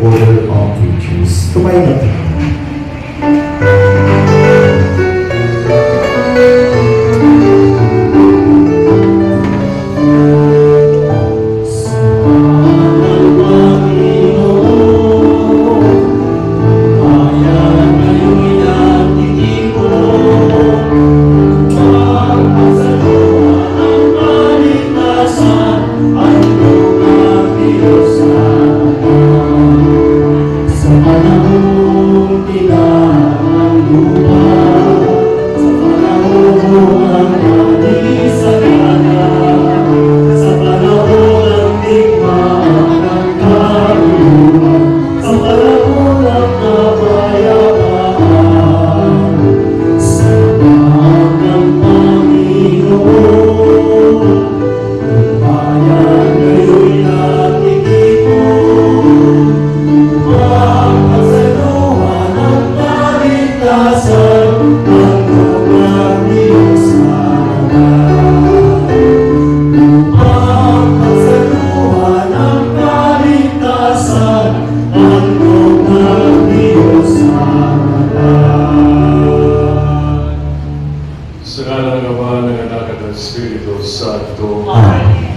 order of virtues. Tumayo na tayo.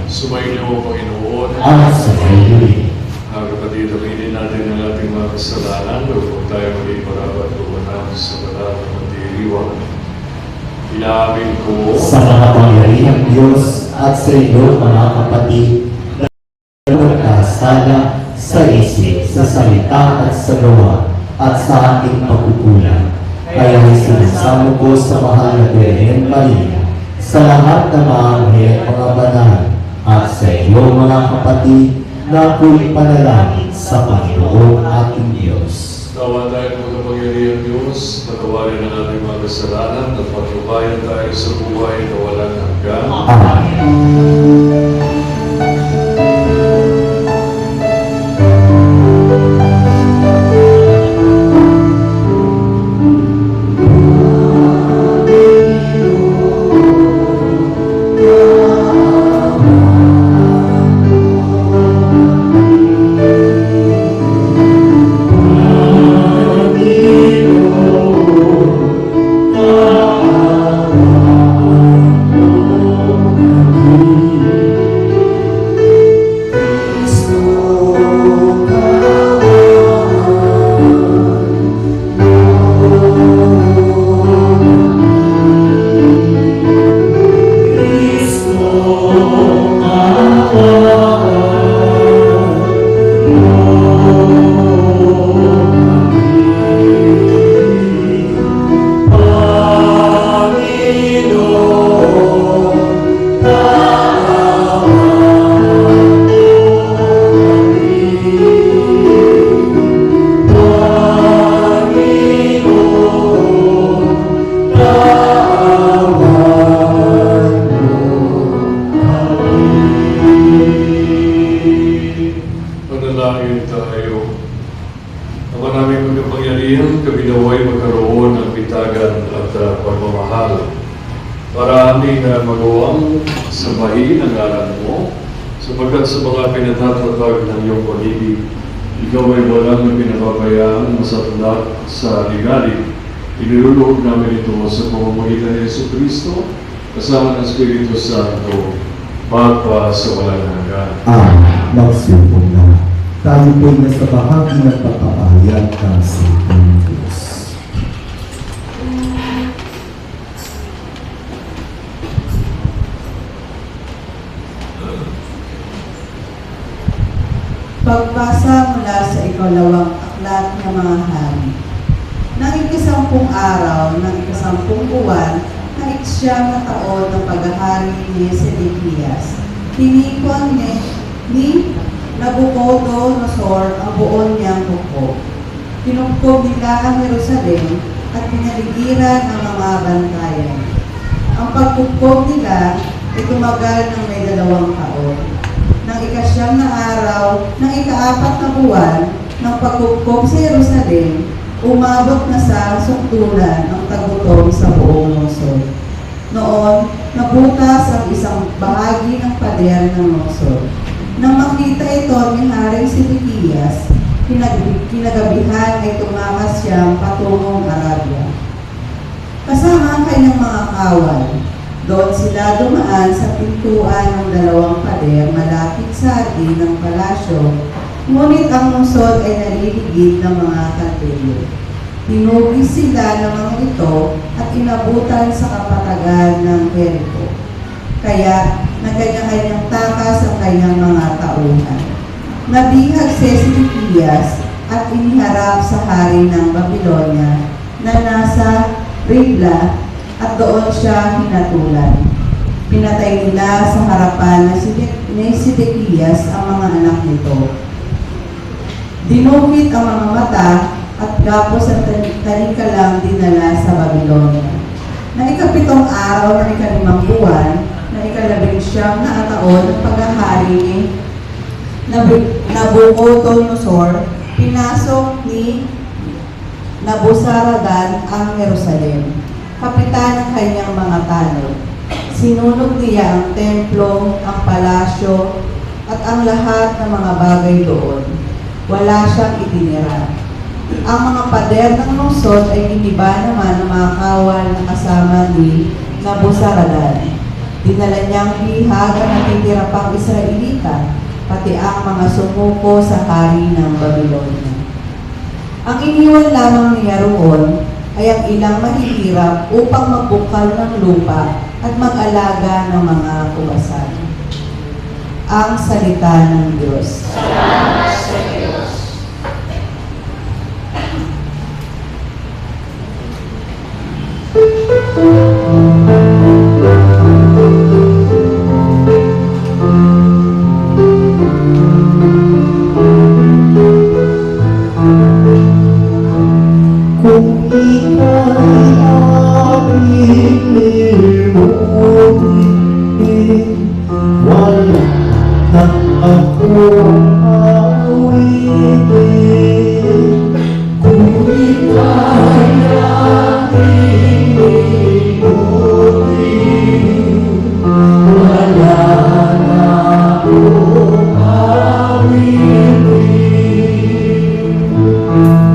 Sumainyo, Panginoon. Sumainyo. Kapatid, aminin natin ang ating mga kasalanan upang tayo maging marapat lumanan sa banal na magdiriwang. Inaamin ko sa makapangyarihang Diyos at sa inyo, mga kapatid, na nagkasala sa isip, sa salita at sa gawa, at sa ating pagkukulang. Kaya sinasamo ko sa mahal na Birhen Maria, sa lahat ng mga anghel at mga banal, at sa iyo, mga kapatid, na ako'y panalangin sa Panginoon ating Diyos. Tawa tayo ng makapangyarihang Diyos, patawarin ang ating mga kasalanan at paglubayan tayo sa buhay na walang hanggan. Amen. Para aming magawang sabahin ang ngalan mo, sapagkat sa mga pinatatatag ng iyong pag-ibig, ikaw ay walang pinapabayaan masatulad sa ligali. Iniluloob namin ito sa pamamagitan ni Jesucristo, kasama ng Espiritu Santo, magpa sa walang hanggan. Magsipong na. Tayo po'y nasa bahagi ng pagpapahayag ng Sipong Diyos. Pagbasa mula sa ikalawang aklat ng mga hari. Nang ikasampung araw, ng ikasampung buwan, na iksyam na taon ng paghahari ni Sedekias, tinikon ni Nabucodonosor ang buon niyang bukog. Kinupkob nila ang Jerusalem at pinaligiran ang mga bantayan. Ang pagkupkob nila ay tumagal ng may 2 taon. Nang ikasyam na araw, ng ika-4 na buwan ng pagkupkob sa Jerusalem, umabot na sa sukdulan ang tagutom sa buong lungsod. Noon, nabutas ang isang bahagi ng pader ng lungsod. Nang makita ito ni Haring Sedekias, Kinagabihan ay tumakas siyang patungong Arabia. Kasama ang kanyang mga kawal, doon sila dumaan sa pintuan ng dalawang pader malapit sa hardin ng palasyo, ngunit ang lungsod ay naliligid ng mga kantilyo. Tinugis sila ng mga ito at inabutan sa kapatagan ng Jericho. Kaya nagkanya-kanyang takas ang kanyang mga tauhan. Nabihag si Ezekias at iniharap sa hari ng Babylonia na nasa Ribla at doon siya hinatulan. Pinatay nila sa harapan ni Sedekias ang mga anak nito. Dinukit ang mga mata at gapos ang talikalang dinala sa Babylonia. Na ikapitong araw ng ikalimang buwan, na ikalabing-siyam na taon ng paghahari ni Nabucodonosor, pinasok ni Nabuzaradan ang Jerusalem, kapitan ng kanyang mga tanod. Sinunog niya ang templo, ang palasyo, at ang lahat ng mga bagay doon. Wala siyang itinira. Ang mga pader ng lungsod ay giniba naman ng mga kawal na kasama ni Nabuzaradan. Dinala niyang bihag ang natitira pang Israelita, pati ang mga sumuko sa hari ng Babylonia. Ang iniwan lamang niya roon ay ang ilang mahihirap upang magbukal ng lupa at mag-alaga ng mga kubasan. Ang salita ng Diyos. Salamat sa Diyos. Kung ika'y aking limutin, wala na akong awitin. Kung ika'y aking limutin, wala na akong awitin.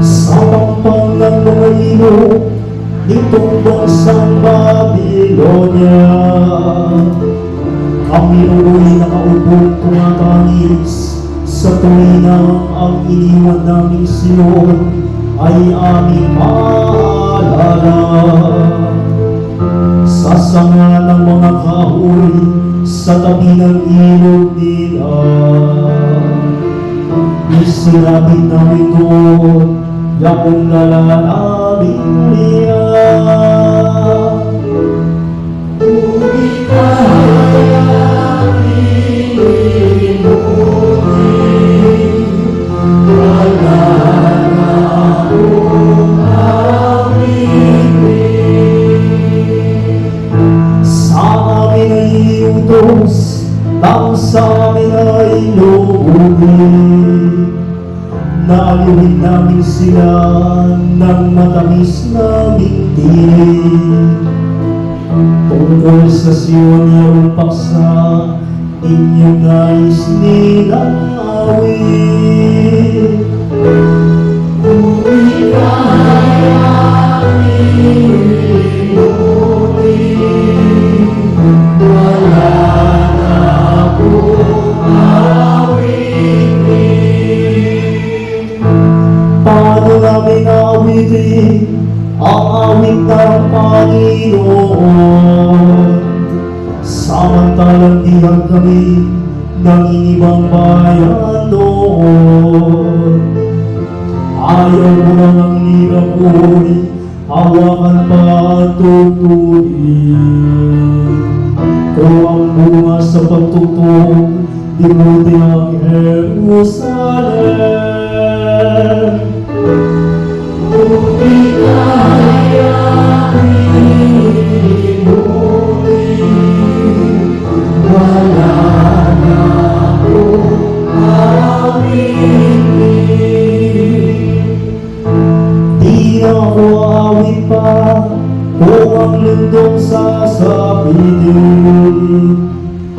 Sa pampang ng mga ilo nitong bansang Babylonia, kami nooy nakaupong tumatangis sa tuwinang ang iniwan naming Siyon ay aming maalala. Sa sanga ng mga kahoy sa tabi ng ilog nila, isilapit namin doon yakong lalaming niya. Kung ika'y aking limutin, wala na akong awitin. Sa amin ay utos, ang sa amin ay lubugin. Naaluhin namin sila ng matamis naming tinig. Tungkol sa Siyon yung paksa, inyong nais nilang awit. Kung ika'y aking limutin, wala na akong awitin. Paano namin awitin ang awit ng Panginoon? Samantalang dihag kami ng ibang bayan noon. Ayaw mo lang ang lirap ko'y hawakan pa at tutulin. Kung ang bunga sa pagtutong, dibuti ang Jerusalem. Kung ika'y aking limutin, wala na akong awitin. Di ako awit pa kung ang lundong sasabihin.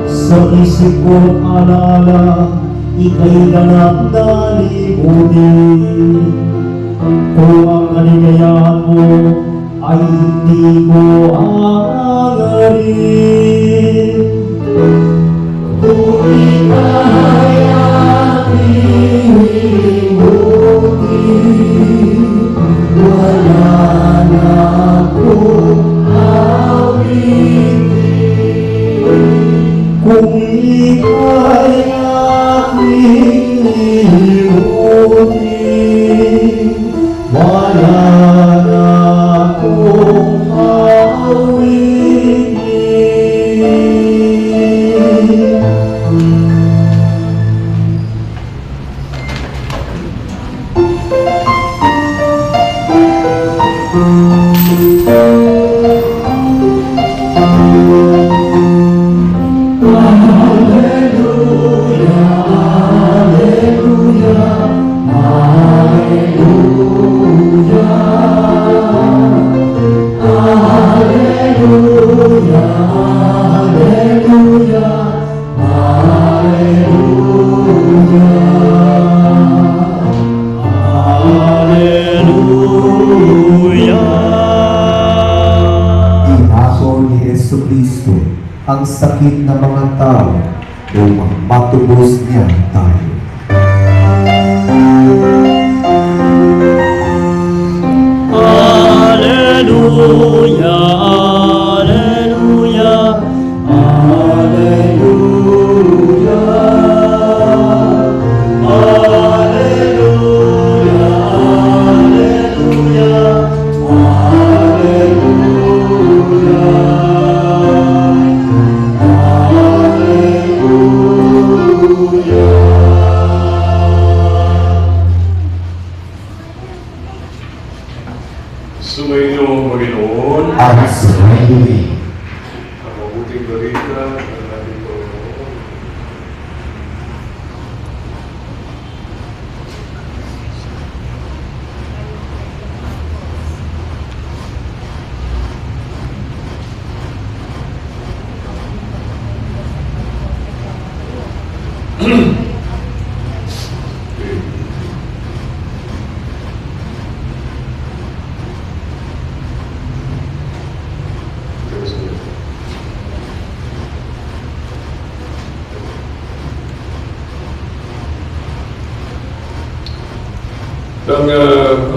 Sa isip ko'ng alala ika'y ganap na limutin. Kung ang kaligayahan mo ay hindi ko aangarin. Kung ika'y aking limutin, wala na akong awitin. Kung ika'y aking limutin, wala na akong awitin. Inako ni Jesucristo ang sakit ng mga tao upang matubos niya tayo. Alleluia, Alleluia, Alleluia, Alleluia, Sumainong Panginoon, at sumayin. ang mabuting balita ng ating Panginoon. Ang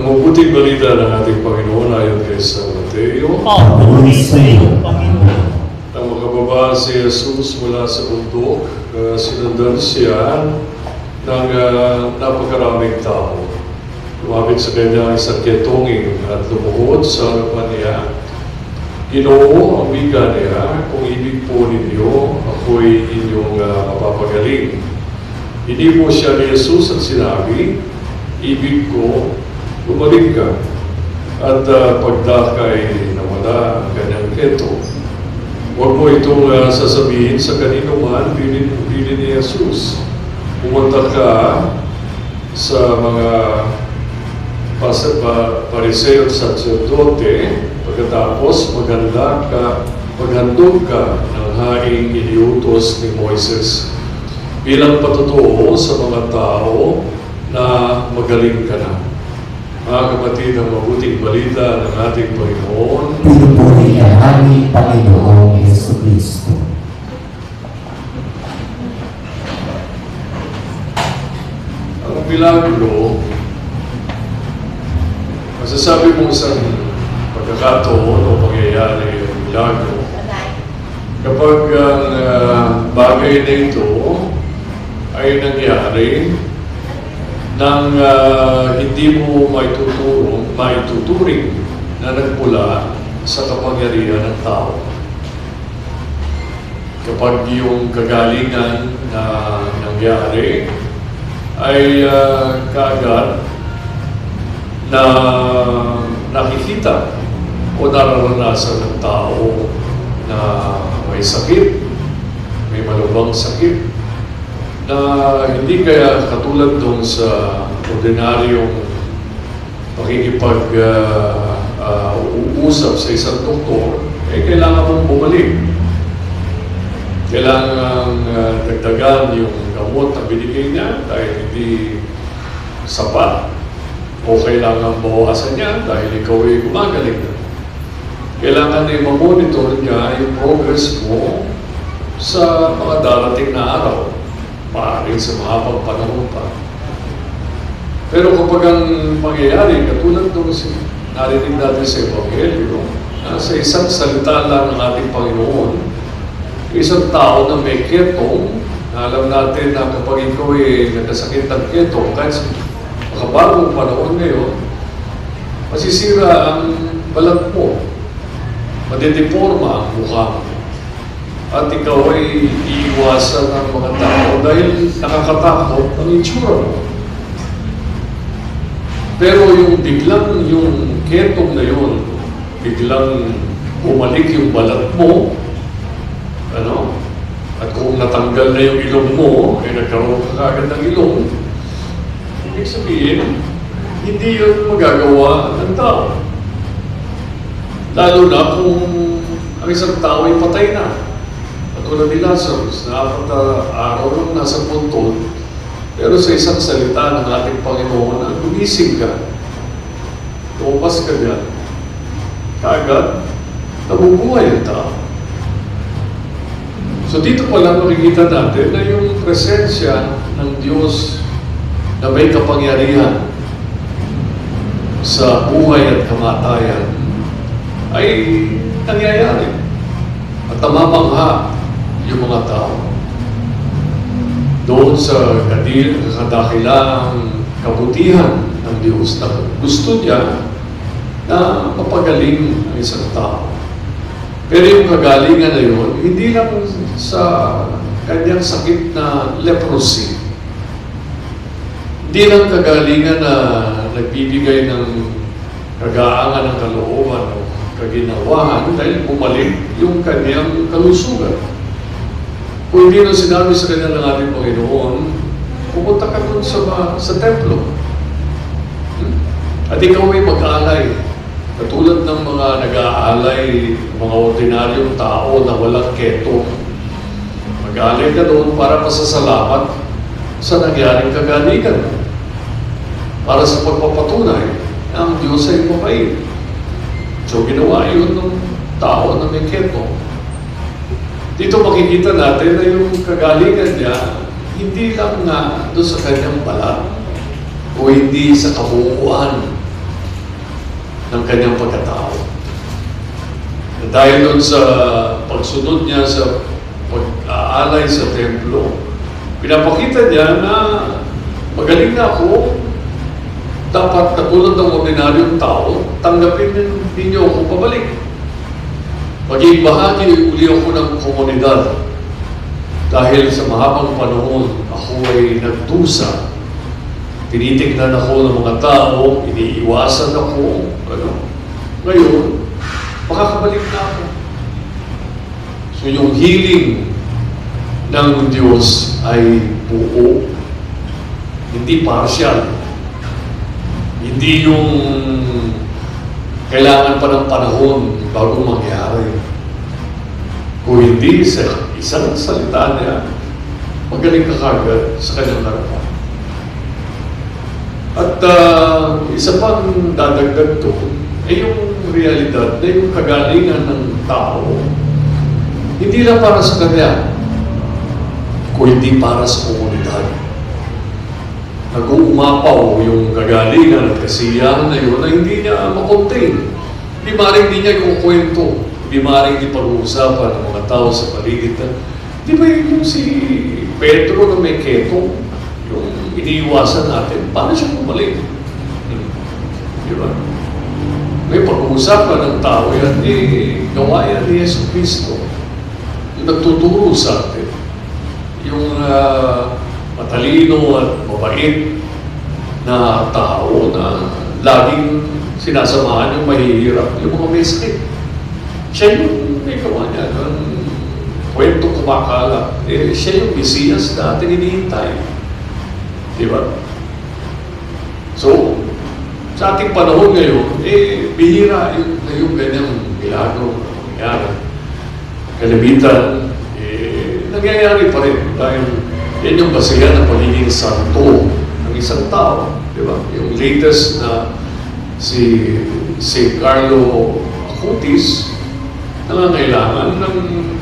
mabuting balita ng ating Panginoon ayon kay San Mateo, Pagpuri sa iyo, Panginoon. nang makababa si Jesus mula sa bundok, sinundan siya ng napakaraming tao. Lumapit sa kanya ang isang ketongin at lumuhod sa harapan niya. Ginoo, ang wika niya, kung ibig po ninyo, ako'y inyong mapapagaling. Hindi po siya ni Jesus at sinabi, ibig ko, gumaling ka. At pagdakay nawala ang kanyang keto. Huwag mo itong sasabihin sa kanino man, bilin ni Jesus. Pumunta ka sa mga pariseo at sacerdote, pagkatapos maghandog ka ng haing iniutos ni Moises bilang patutuo sa mga tao na magaling ka na. Mga kapatid, ang mabuting balita ng ating Panginoon. Pinupuri ang aming Panginoong Jesucristo. Ang milagro, masasabi mo isang pagkakataon o pangyayari ng milagro. Kapag ang bagay na ito ay nangyari nang hindi mo maituturing na nagmula sa kapangyarihan ng tao. Kapag yung kagalingan na nangyari ay kaagad na nakikita o nararanasan ng tao na may sakit, may malubhang sakit, na hindi kaya katulad doon sa ordinaryong pakikipag-uusap sa isang doktor, kailangan mong bumalik. kailangan dagdagan yung gamot na binigay niya dahil hindi sapat, o kailangan bawasan niya dahil ikaw ay gumagaling na. Kailangan na i-monitor niya yung progress mo sa mga darating na araw, maaaring sa mahabang panahon pa. Pero kapag ang mangyayari, katulad nung narinig natin sa Ebanghelyo, sa isang salita lang ng ating Panginoon, isang tao na may ketong, alam natin na kapag ikaw ay nagkasakit ng ketong, kahit sa makabagong panahon ngayon, masisira ang balat mo, madideforma ang mukha mo, at ikaw ay iiwasan ng mga tao dahil nakakatakot ang itsura mo. Pero yung biglang yung ketong na yun, biglang bumalik yung balat mo, at kung natanggal na yung ilong mo, ay nagkaroon ka agad ng ilong, ibig sabihin, hindi yun magagawa ng tao. Lalo na kung ang isang tao ay patay na. Katulad ni Lazarus, na 4 araw lang nasa puntod, pero sa isang salita ng ating Panginoon na gumising ka, lumabas ka dyan, kaagad, nabubuhay ang tao. So dito pala makikita natin na yung presensya ng Diyos na may kapangyarihan sa buhay at kamatayan ay nangyayari at namamangha yung mga tao. Doon sa kadakilang kabutihan ng Diyos na gusto niya na mapagaling ang isang tao. Pero yung kagalingan na yun, hindi lang sa kanyang sakit na leprosy. Hindi lang kagalingan na nagbibigay ng kagaangan ng kalooban o kaginawahan dahil bumalik yung kanyang kalusugan. Kung hindi nang sinabi sa kanya ng ating Panginoon, pupunta ka dun sa templo. At ikaw ay mag-aalay. Katulad ng mga nag-aalay, mga ordinaryong tao na walang keto. Mag-aalay ka doon para pasasalamat sa nangyaring kagalingan. Para sa pagpapatunay na ang Diyos ay mabait. So ginawa yun ng tao na may keto. Dito makikita natin na yung kagalingan niya, hindi lang na doon sa kanyang balat o hindi sa kabuuan ng kanyang pagkatao. Dahil doon sa pagsunod niya sa pag-aalay sa templo, pinapakita niya na magaling na ako, dapat katulad ng ordinaryong tao, tanggapin ninyo ako pabalik. Maging bahagi uli ako ng komunidad. Dahil sa mahabang panahon, ako ay nagdusa. Tinitignan ako ng mga tao, iniiwasan ako. Ngayon, makakabalik na ako. So yung healing ng Diyos ay buo, hindi partial. Hindi yung kailangan pa ng panahon bago mangyari. Kung hindi sa isang salita niya, magaling ka kagad sa kanyang harapan. At isa pang dadagdag to, ay yung realidad na yung kagalingan ng tao, hindi lang para sa kanya, kung hindi para sa komunidad. Nag-uumapaw yung kagalingan at kasiyahan na yun na hindi niya makontain. Hindi maaaring hindi niya ikukwento. Hindi maaaring hindi pag-uusapan ng mga tao sa paligid na, di ba yung si Pedro na may keto, yung iniiwasan natin, paano siya bumalik? Di ba? May pag-uusapan ng tao yan, gawa yan ni Yesu Cristo. Yung nagtuturo sa atin. Yung matalino at mabait na tao na laging sinasamahan yung mahihirap, yung mga may sakit. Siya yung may gawa niya ng kwento kumakalat. Siya yung Mesiyas na ating hinihintay. Diba? So, sa ating panahon ngayon, bihira yung ganyang milagro na nangyari. Kalimitan, nangyayari pa rin dahil yan yung basihan ng pagiging santo ng isang tao. Di ba? Yung latest na si Carlo Acutis, nangangailangan ng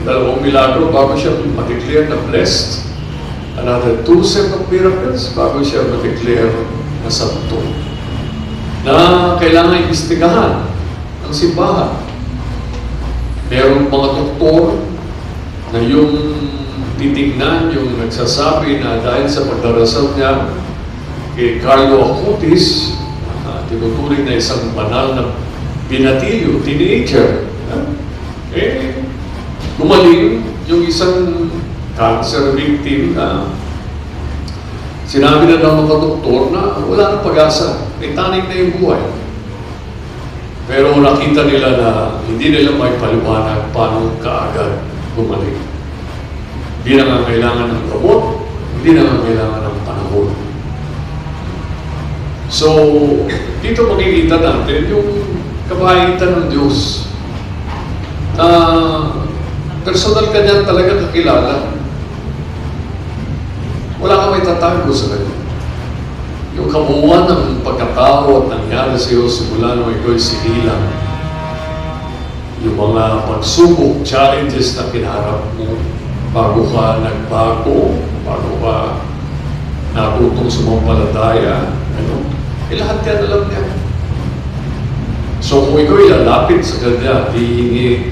2 milagro bago siya ma-declare na blessed. Another 2 set of miracles bago siya ma-declare na santo. Na kailangan imbestigahan ng simbahan. Merong mga doktor na yung titignan, yung nagsasabi na dahil sa pagdarasal niya kay Carlo Acutis, tinuturing na isang banal na binatilyo, teenager. Gumaling yung isang cancer victim na sinabi na ng mga doktor na wala nang pag-asa, may tanig na yung buhay. Pero nakita nila na hindi nila may paliwanag paano kaagad gumaling. Hindi na nga kailangan ng gamot, hindi na nga kailangan ng panahon. So, dito makikita natin yung kabaitan ng Diyos. Personal ka niyan talaga kakilala. Wala ka may tatago sa kanya. Yung kabuuan ng pagkatao at nangyari sa iyo simula nung ikaw ay sinilang. Yung mga pagsubok, challenges na kinaharap mo bago ka nagbago, bago ka natutong sumampalataya, lahat yan alam niya. So kung ikaw ay lalapit sa kanya, hihingi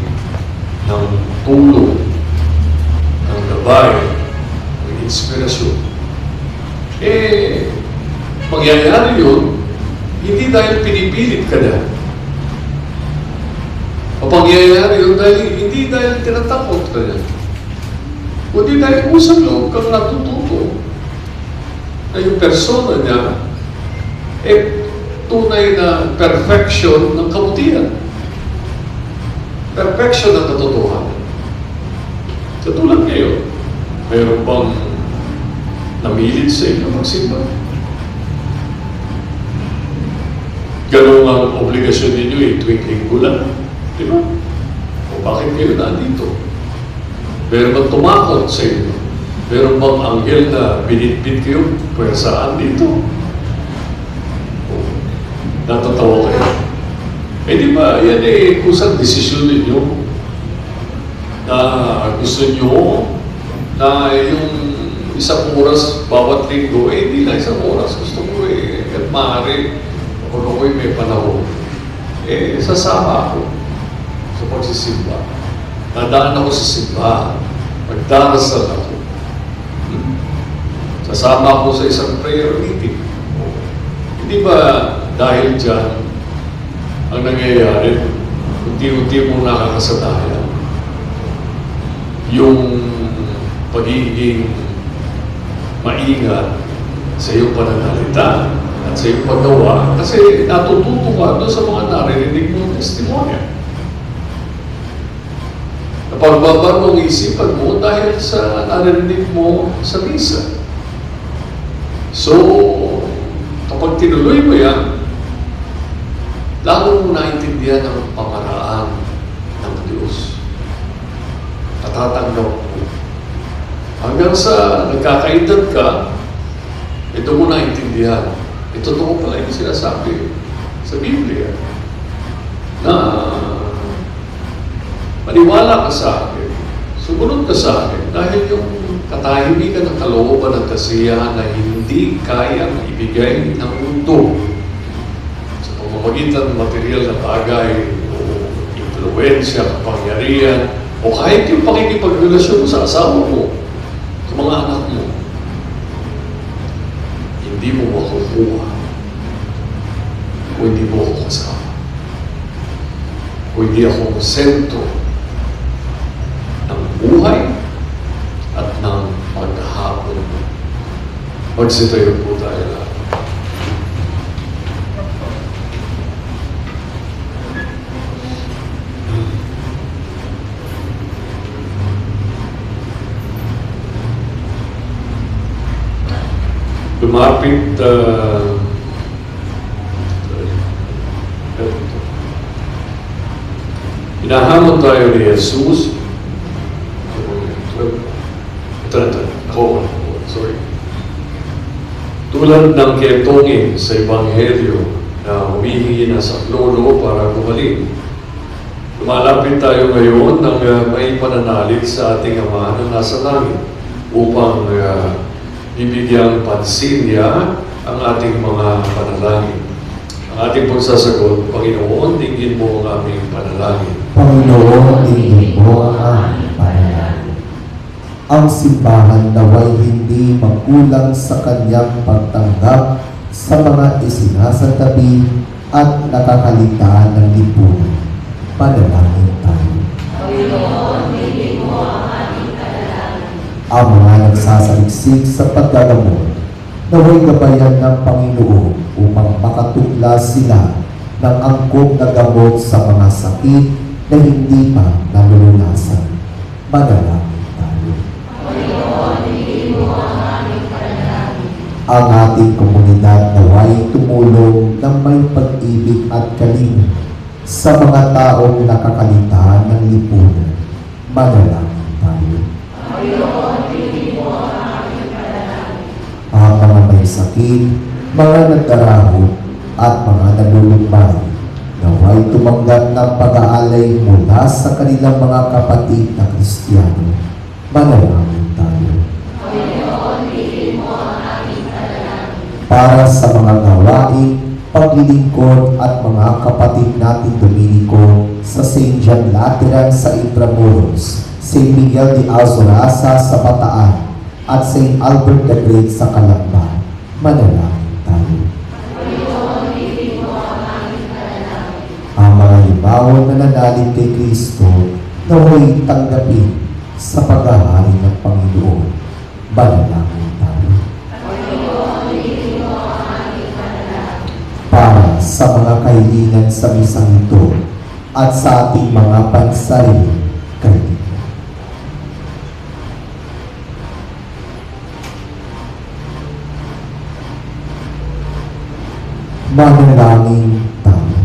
ng tulong, ng gabay, ng inspirasyon, mangyayari yun, hindi dahil pinipilit ka na. Pangyayari yun hindi dahil tinatakot ka na. Kundi dahil usang loob kang natututo na yung persona niya tunay na perfection ng kabutihan. Perfection ng katotohanan. Katulad ngayon, mayroon bang namilit sa inyo magsimba? Ganun ang obligasyon ninyo tuwing linggo lang. Di ba? O bakit kayo nandito? Meron bang tumakot sa inyo? Meron bang anghel na binitbit kayo? Pwede saan dito? O, natatawa kayo. Di ba, yan kusang desisyon ninyo na gusto nyo na yung isang oras bawat linggo, hindi lang isang oras. Gusto ko at maaari kung ako'y may panahon, sasama ako sa pagsisimba. Nadaan ako sa simbahan. Magdarasal ako. Sasama ako sa isang prayer meeting. Hindi ba dahil dyan ang nangyayari, unti-unti mo nakakasanayan yung pagiging maingat sa iyong pananalita at sa iyong paggawa kasi natututo ka doon sa mga narinig mong testimonya. Napagbabago ang isipan mo dahil sa narinig mo sa misa. So, kapag tinuloy mo yan, lalo mo naintindihan ang pamaraan ng Diyos. Natatanggap mo. Hanggang sa nagkakaedad ka, ito mo naintindihan. Ito totoo pala yung sinasabi sa Biblia na maniwala ka sa akin, sumunod ka sa akin dahil yung katahimikan ng kalooban ng kasiyahan na hindi kayang ibigay ng mundo sa pamamagitan ng material na bagay o influensya, kapangyarihan o kahit yung pakikipagrelasyon mo sa asawa mo, sa mga anak mo, hindi mo makukuha kung hindi mo ako kasama. Kung hindi ako sentro ng buhay at ng maghapon. Magsitayo po tayo lahat. Lumapit hinahamon tayo ni Jesus Tulad ng ketongin sa Ebanghelyo na humihingi na sa lolo para gumaling, lumalapit tayo ngayon ng may pananalig sa ating Ama na nasa langit upang bibigyang pansin niya ang ating mga panalangin. Ang ating pagsasagot, Panginoon, dinggin mo ang aming panalangin. Panginoon, dinggin mo ang aming panalangin. Ang simbahan naway hindi magkulang sa kanyang pagtanggap sa mga isinasatabi at nakakalitaan ng lipunan. Panalangin tayo. Ang mga nagsasaliksik sa paggagamot, naway gabayan ng Panginoon upang makatuklas sila ng angkop na gamot sa mga sakit na hindi pa nalulunasan. Manalangin tayo. Ang ating komunidad naway tumulong ng may pag-ibig at kalinga sa mga taong nakakalitaan ng lipunan. Manalangin tayo. Ang mga may sakit, mga nagdarahon, at mga nalulumbay, naway tumanggap ng pag-aalay mula sa kanilang mga kapatid na Kristiyano. Manalangin tayo. Para sa mga gawain, paglilingkod at mga kapatid natin Dominiko sa St. John Lateran sa Intramuros, St. Miguel de Alzorasa sa Bataan, at St. Albert the Great sa Calamba. Manalangin tayo. Ang mga limaw na nanalig kay Kristo naway tanggapin sa paghahari ng Panginoon. Manalangin tayo. Para sa mga kahilingan sa misang ito at sa ating mga pansariling kahilingan. Manalangin tayo.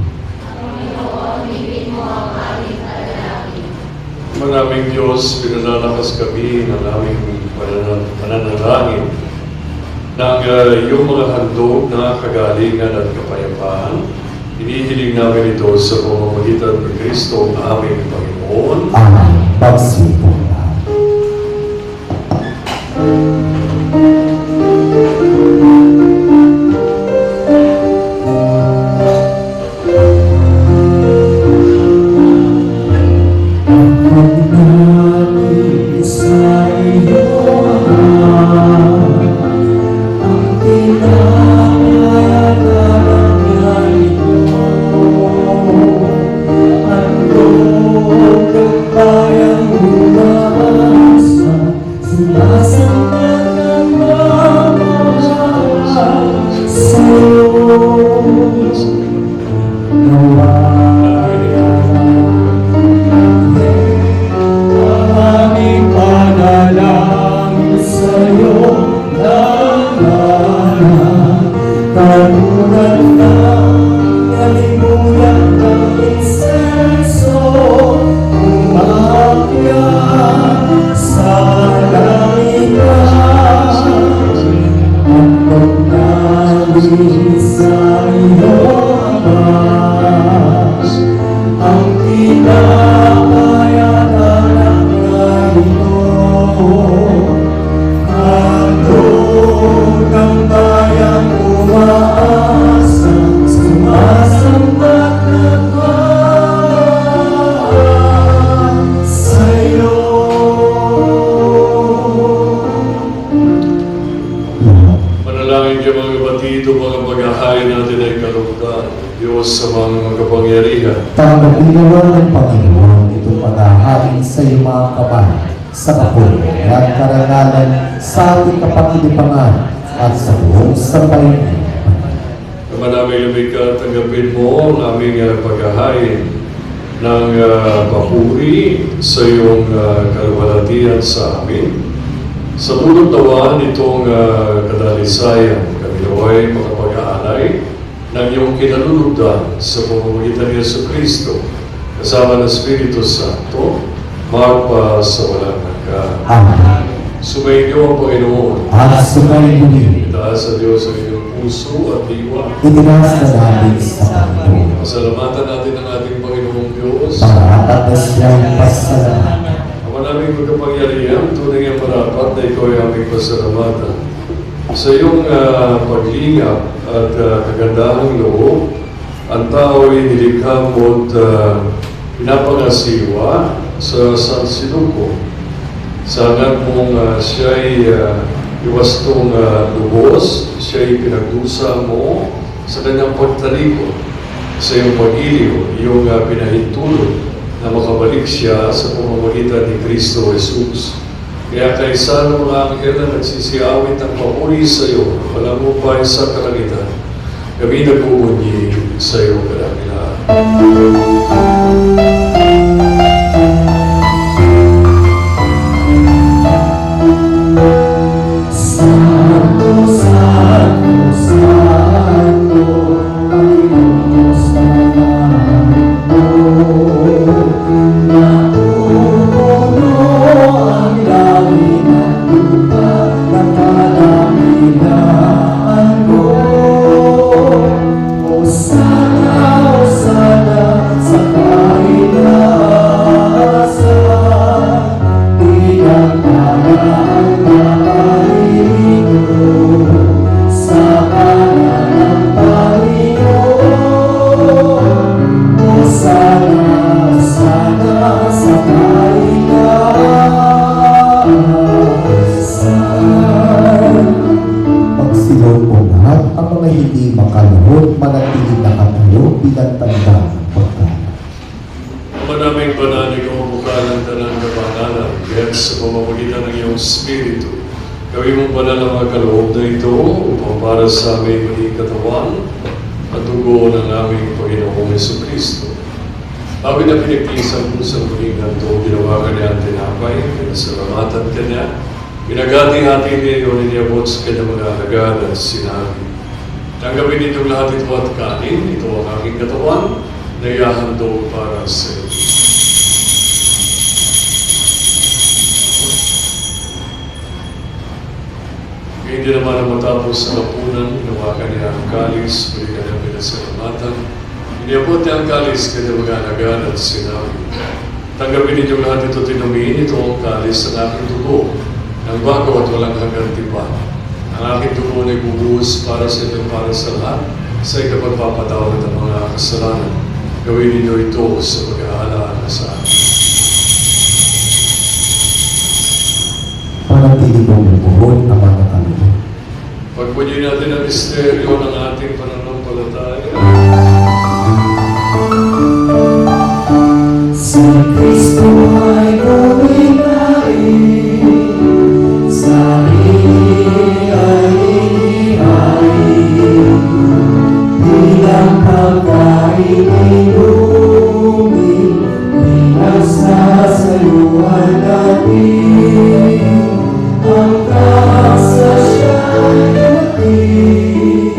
Maraming Diyos, pinalalakas kami ng aming pananalangin ng iyong mga handog na kagalingan at kapayapaan. Inihiling namin ito sa pamamagitan ni Kristo, ang aming Panginoon. Amen. Pagsipong lahat. Manalangin kayo mga kapatid, mga paghahain natin ay kalugdan. Diyos sa mga kapangyarihan. Tanggapin naman ng Panginoon itong paghahain sa iyong mga kamay sa kapulong at karangalan sa ating kapakilipangan at sa buong sambayanan. Ama namin lumikha, tanggapin mo ang aming paghahain ng papuri sa iyong kaluwalhatian sa amin. Sa bulong tawan itong kadalisayan, kami naway makapag-aalay ng iyong kinalulugdan sa pamamagitan ni Yesu Kristo, kasama ng Espiritu Santo, magpa sa walang hanggan. Amen. Sumainyo ang Panginoon. At sumainyo. Itaas sa Diyos ang inyong puso at diwa. Itinas na namin sa Panginoon. Pasalamatan natin ang ating Panginoong Diyos. Parapat na siyang pasalamatan. Ang aming pagkapangyarihan, tunay ang marapat na ikaw ay aming pasalamatan. Sa iyong paglingap at kagandahang loob, ang tao ay nilikha mo at pinapangasiwa sa sansinuko. Sangat mong siya'y iwastong lubos, siya'y pinagdusa mo sa kanyang pagtalikod, sa iyong pag-iliw, iyong pinahintulot na makabalik siya sa pamamagitan ni Kristo Jesus. Kaya kaysa ng mga anghel na nagsisiawit ang papuri sa iyo, walang upay sa kalangitan, kami nag-uunyi sa iyo kadakilaan. Santo, Santo, Santo, ang Diyos na napupuno ang langit at lupa ng kalamitan mo. Hosana, Hosana sa kaitaasan, pinagpalaan na sa kanan ng Panginoon. Hosana, Hosana sa kaitaasan. Pagsilaw po lahat ang mga hindi makaluhod, manatiling nakatayo bilang tanda ng pagkain. Manaming banal, ikaw ang mukha ng tanang kabanalan, kaya sa pamamagitan ng iyong Espiritu, gawin mong banal ang mga kaloob na ito upang para sa aming maging katawan at dugo ng aming Panginoong Jesucristo. Sabi na pinagkisan mo sa muling ganito, ginawa ka niya ang tinapay, pinasalamatan ka niya, pinagati-hati niya yun, iniabot sa kanyang mga alagad at sinabi, tanggapin nitong lahat ito at kanin, ito ang aking katawan, na ihahandog para sa iyo. Hindi naman ang matapos sa hapunan, ginawakan niya ang kalis, muli ka niya pinasalamatan. Iniabot niya ang kalis, kanya mga alagad at sinabi, tanggapin ninyo lahat ito tinumiin, ito ang kalis ng aking dugo, ng bago at walang hanggang tipan. Ang aking dugo na ibubuhos para sa inyo, para sa lahat, sa ikapagpapatawad ng mga kasalanan. Gawin ninyo ito sa pag-aalaala sa akin. Panatili mong bubuhod ang mga kaloob. Pagpunyin natin ang misteryo ng ating pananampalataya. Si Kristo ay kumikain, sarili ay inihain, bilang pagkain inumin, pinagsasaluhan natin, ang kasasyan natin,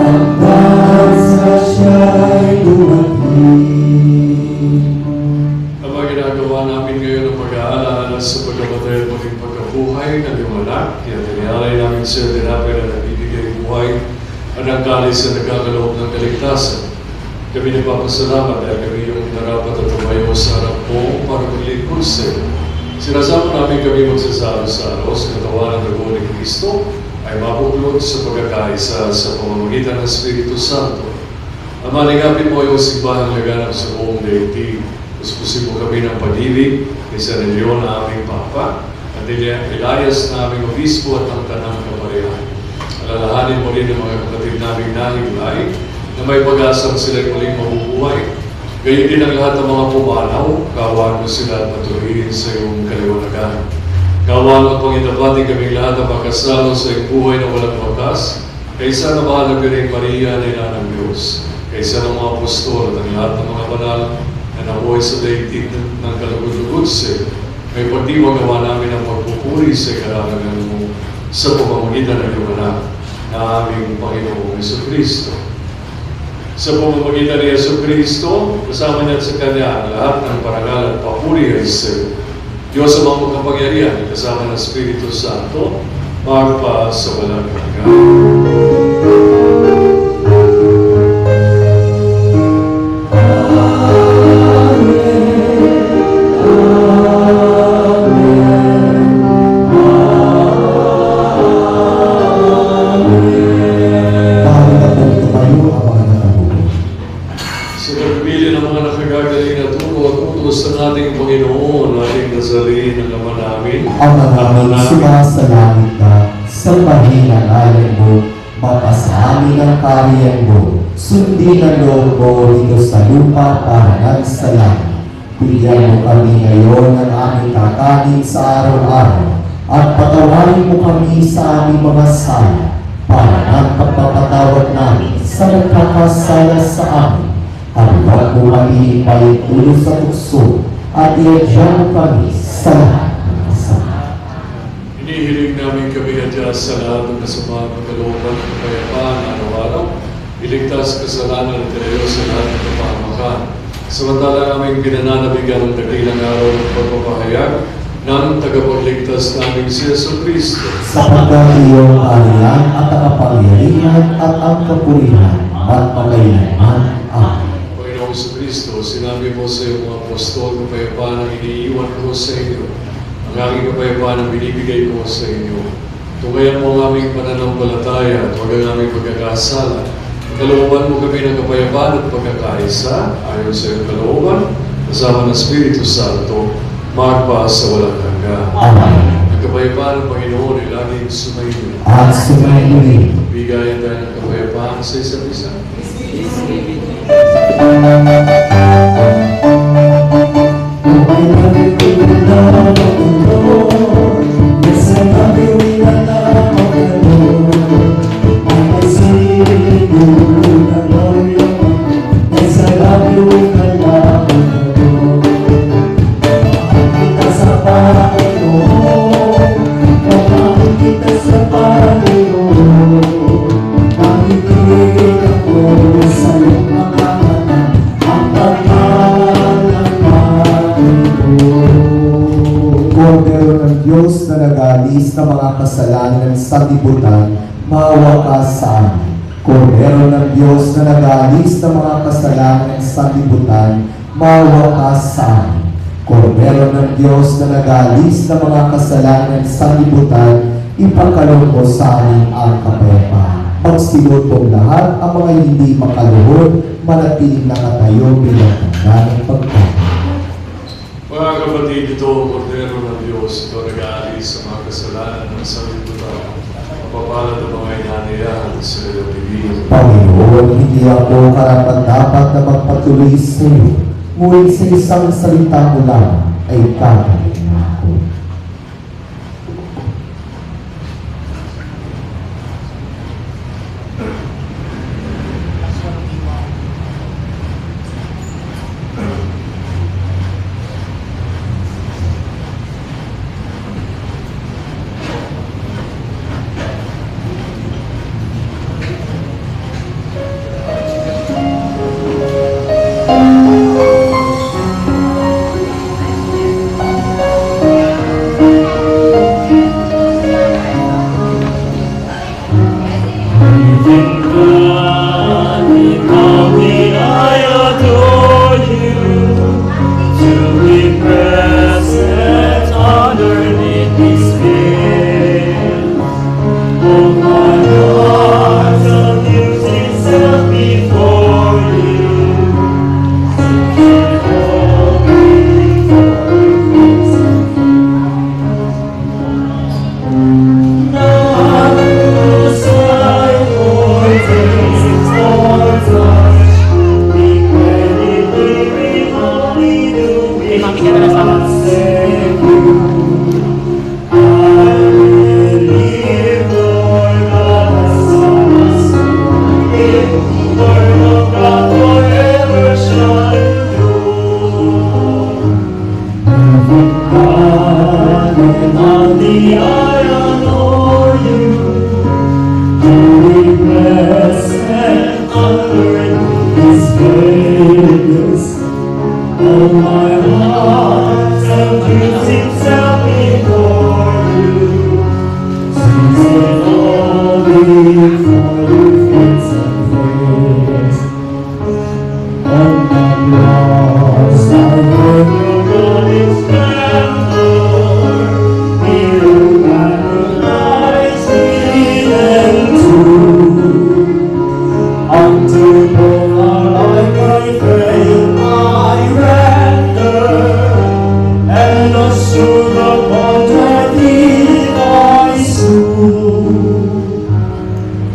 ang kasasyan dumating. Ang mga ginagawa namin ngayon ang pag-aalaala sa pagkamatay at maging pagkabuhay ng iyong anak, kaya tinialay namin sa tinapay na nagbibigay buhay at ang kalis na nagkakaloob ng kaligtasan. Kami nagpapasalamat dahil kami yung narapat at tumayo sa harap mo para maglingkod sa iyo. Sinasama namin kami magsasalo-salo sa katawan ng dugo ni Kristo ay mabuklod sa pagkakaisa sa pamamagitan ng Espiritu Santo. Ama, nagapin mo yung simbahang laganap sa buong daigdig. Puspusin mo kami ng pag-ibig ni San Leon na aming Papa at Elias na aming Obispo at ang Tanang Kaparehan. Alalahanin mo rin ang mga kapatid naming nahimlay na may pag-asang sila'y muling mabubuhay. Gayon din ang lahat ng mga pumanaw, kawaan mo sila at matuloyin sa iyong kaliwanagan. Kawaan mo pangitabati kaming lahat na makasalo sa iyong buhay na walang wakas, kaysa na mahal na rin Maria na ina ng Diyos, kaysa ng mga apostol at ang lahat ng mga banal na nabuhay sa daigdig ng kalugod-lugod sa iyo. May pagdiwang gawa namin ang pagpupuri sa ikararangan mo sa pamamagitan ng iyong anak na aming Panginoong Jesucristo. Sa pamamagitan ni Jesucristo, kasama niya sa Kanya ang lahat ng parangal at papuri ay sa iyo. Diyos ang mga makapangyarihan, kasama ng Espiritu Santo, magpa sa walang hanggan. Maaari na po tumayo ang mga nakabuko. Sa pagpili ng mga nakagagaling na tutos ng ating Panginoon, ating Nazarene, ang Ama namin, Ama namin, sumasalangit ka, sambahin ang ngalan mo, mapasa amin ang kaharian mo, sundin ang loob mo rito sa lupa para nang sa langit. Bigyan mo kami ngayon ng aming kakanin sa araw-araw, at patawarin mo kami sa aming mga sala, para ng pagpapatawad namin sa nagkakasala sa amin. At huwag mo kami ipahintulot sa tukso, at iadya mo kami sa lahat ng masama. inihiling namin kami nadya sa lahat ng kasamaan ng kalooban at kapayapaan araw-araw. Iligtas kasalanan at Diyos sa lahat ng kapahamakan. Samantala aming pinananabigan ng dakilang araw ng pagpapahayag ng tagapagligtas naming si Yesu Cristo. Sapagkat iyong kaharian at ang kapangyarihan at ang kapurihan magpakailanman. Amen. Panginoong Yesu Cristo, sinabi mo sa iyong mga apostol, kapayapaan ang iniiwan ko sa inyo. Ang aking kapayapaan ang binibigay ko sa inyo. Tungayan mo ang aming pananampalataya at huwag ang aming pagkakasala. Kalooban mo kami ng kapayapaan at pagkakaisa, ayon sa iyong kalooban, kasama ng Espiritu Santo, magpa sa walang hanggan. Amen. Ang kapayapaan ng Panginoon ay laging sumainyo. At sumainyo. Bigayan tayo ng kapayapaan sa isa't isa. Kordero ng Diyos na nag-aalis ng mga kasalanan ng sanlibutan, maawa ka sa amin. Kordero ng Diyos na nag-aalis ng mga kasalanan ng sanlibutan, maawa ka sa amin. Kordero ng Diyos na nag-aalis ng mga kasalanan ng sanlibutan, ipagkaloob mo sa amin ang kapayapaan. Magsilod pong lahat ang mga hindi makaluhod, manatiling nakatayo bilang tanda ng pagkakas. Mga kapatid, ito ang Kordero ng Diyos, ito nag-aalis sa mga kasalanan ng sanlibutan. Mapapalad ang mga inaniyahan sa iyong bibig. Panginoon, hindi ako karapat-dapat na magpatuloy sa iyo. Ngunit sa isang salita mo lang ay kakain na ako. for your face and face. On the cross, I heard your golden splendor. Here paradise hidden true. Unto both alike my faith I render, and assure the content I sue.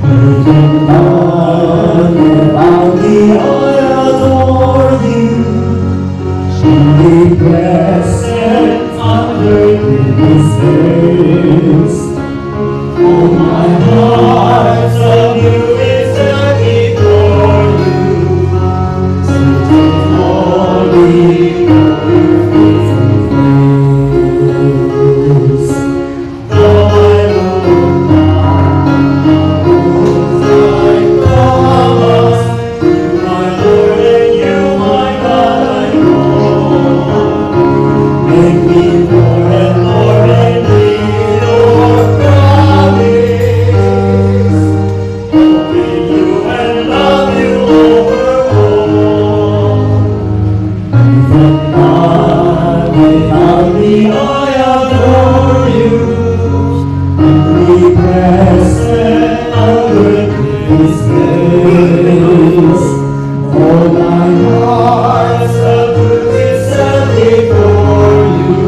Perfect God, proudly I adore you. Be present under His face. Oh, my heart of you is set before you. Seated holy for your face and face. Though I look not, I promise you, my Lord, and you, my God, I know. Make me more and more in your promise. Obey you and love you overall. Even God, without me, I adore you. Be present under His grace. All my heart's a is set before you.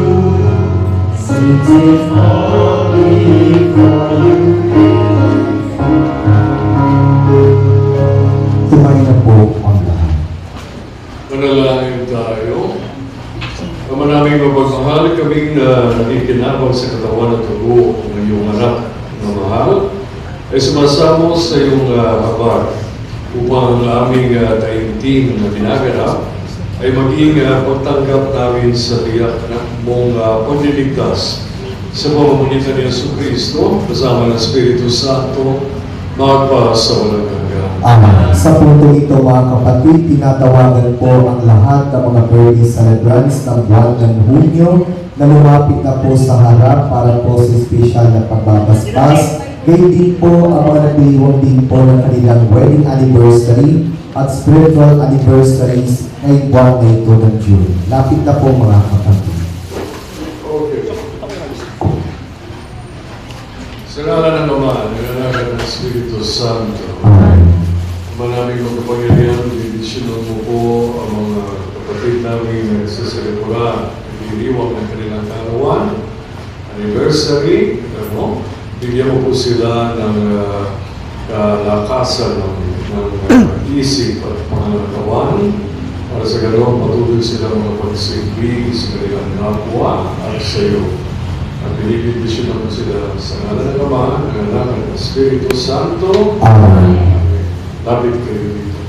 Seated holy for you. Tumayo na po ang lahat. Manalangin tayo. Ama naming mapagmahal, kaming nakikinabang sa katawan at tubo ng iyong anak na mahal, ay sumasamo sa iyong habag upang ang aming taimtim na ginaganap ay maging pagtanggap namin sa tiyak mong pagliligtas sa pamamagitan ni Jesucristo kasama ng Espiritu Santo magpa sa walang hanggan. Amen. Sa punto ito mga kapatid, tinatawagan po ang lahat ng mga birthday celebrants ng buwan ng Hunyo na lumapit na po sa harap para po sa special na pagbabasbas. Gayun din po ang mga nagdiwang din po ng kanilang wedding anniversary at spiritual anniversaries ngayong buwan na ito ng June. Lapit na po mga kapatid. Okay. Sa ngalan ng Ama, ng Anak, ng Espiritu Santo. Amen. Maraming magkapangyarihan, bibisyonan mo po ang mga kapatid namin na nagsasalipura, nagdiriwang ng kanilang karawan, anniversary, bigyan mo po sila ng kalakasan ng isip at mga katawan para sa ganoon patuloy sila mga pagsigbig sa kanilang kapwa at sa iyo. At binibisyonan mo sila sa ngalan ng Ama, ng Anak, ng Espiritu Santo. Amen. Lapit kayo dito.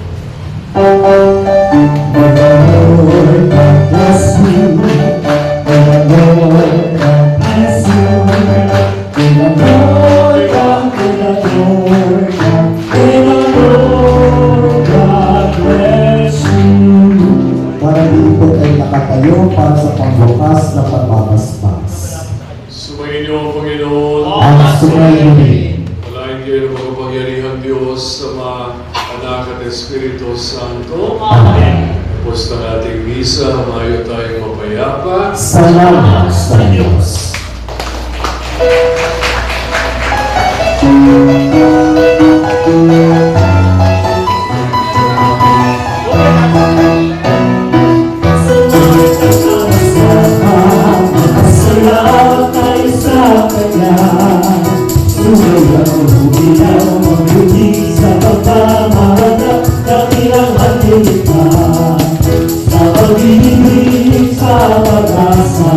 May the Lord bless you. May the Lord bless you. May the Lord God bless you. Para din po ay nakatayo para sa pangbukas na pagbabasbas. Sumayin niyo ang Panginoon. Ang sumayin. Walain kayo ng makapangyarihan Diyos sa mga Anak at Espiritu Santo. Amen. Tapos ng ating misa, mayo tayong mapayapa. Salamat sa Diyos. Salamat tayo sa Kanya. Sumayaw, humilaw, mabuti sa pagmamahanap ng ilang halipa. Sa pag-ibig, sa pag-asa,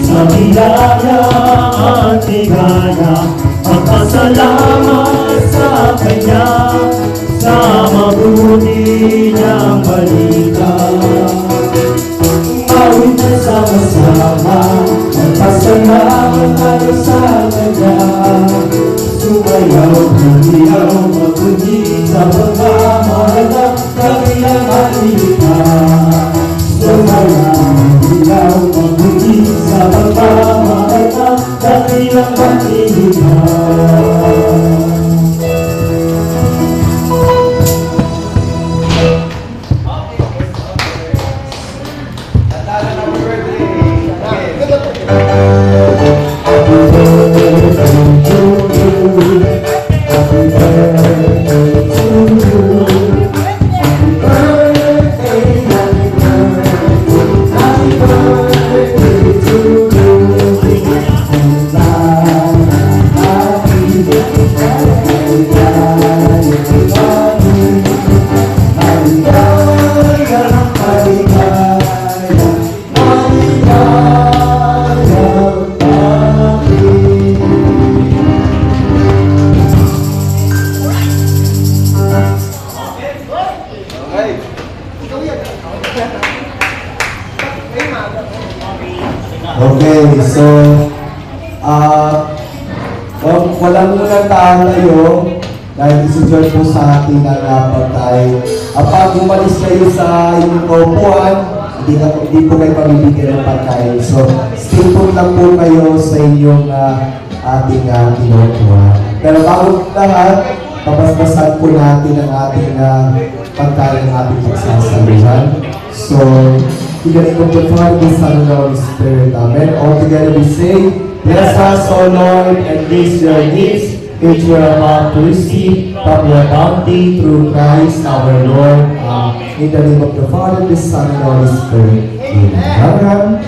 sa biyaya at ligaya, magpasalamat sa Kanya, sa mabuti niyang balita. Awit na sama-sama, magpasalamat tayo sa Kanya. Sumayaw, humilaw, mabuti sa pagmamahanap ng ilang halipa. Sumayaw, humilaw, mabuti sa pagmamahanap ng ilang halipa. Okay, so, wala muna tayo dahil isusunod po sa ating pagkain. Pag umalis kayo sa inyong kaupuan, hindi po kayo pamibigyan ng pagkain. So, stay put lang po kayo sa inyong ating kinukuha. Pero bago lahat, papaspasan po natin ang ating pagkain ng ating pagsasaluhan. So, in the name of the Father, the Son, and the Holy Spirit. Amen. All together we say, bless us, O Lord, and bless your gifts, which we are about to receive from your bounty through Christ our Lord. In the name of the Father, the Son, and the Holy Spirit. Amen.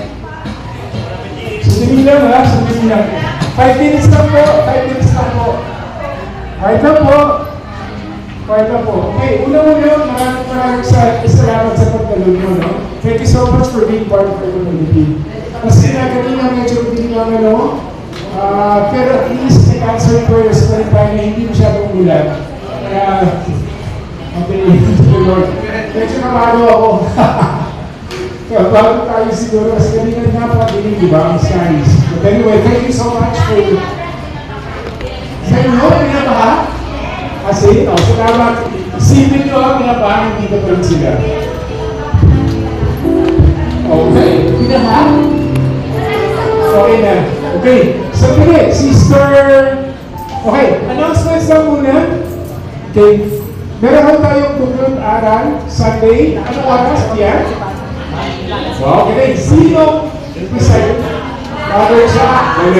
Sundin lang ha, sundin lang. 5 minutes lang po, 5 minutes lang po. Right lang po. Right lang po. Okay, una-una, maraming salamat sa pagdalog mo, no? Thank you so much for being part of our community. Kasi na kanina medyo hindi lang pero at least nag-answer prayers pa rin tayo na hindi masyadong ulan. Kaya, okay, Lord. Medyo namalo ako. Kaya bago tayo siguro, kasi kanina nga pa dinig, di ba, ang skies. But anyway, thank you so much for... Sa inyo, pinabaha? Kasi, salamat. Isipin nyo ang pinabaha, hindi ka pa rin sila. Okay, pinabaha? Okay na. Okay, so pili, sister... Okay, announcements lang muna. Okay, meron tayong conclude aral, Sunday. Anong oras? Yan? Wow, okay. Sino? Recite. Father siya. 100.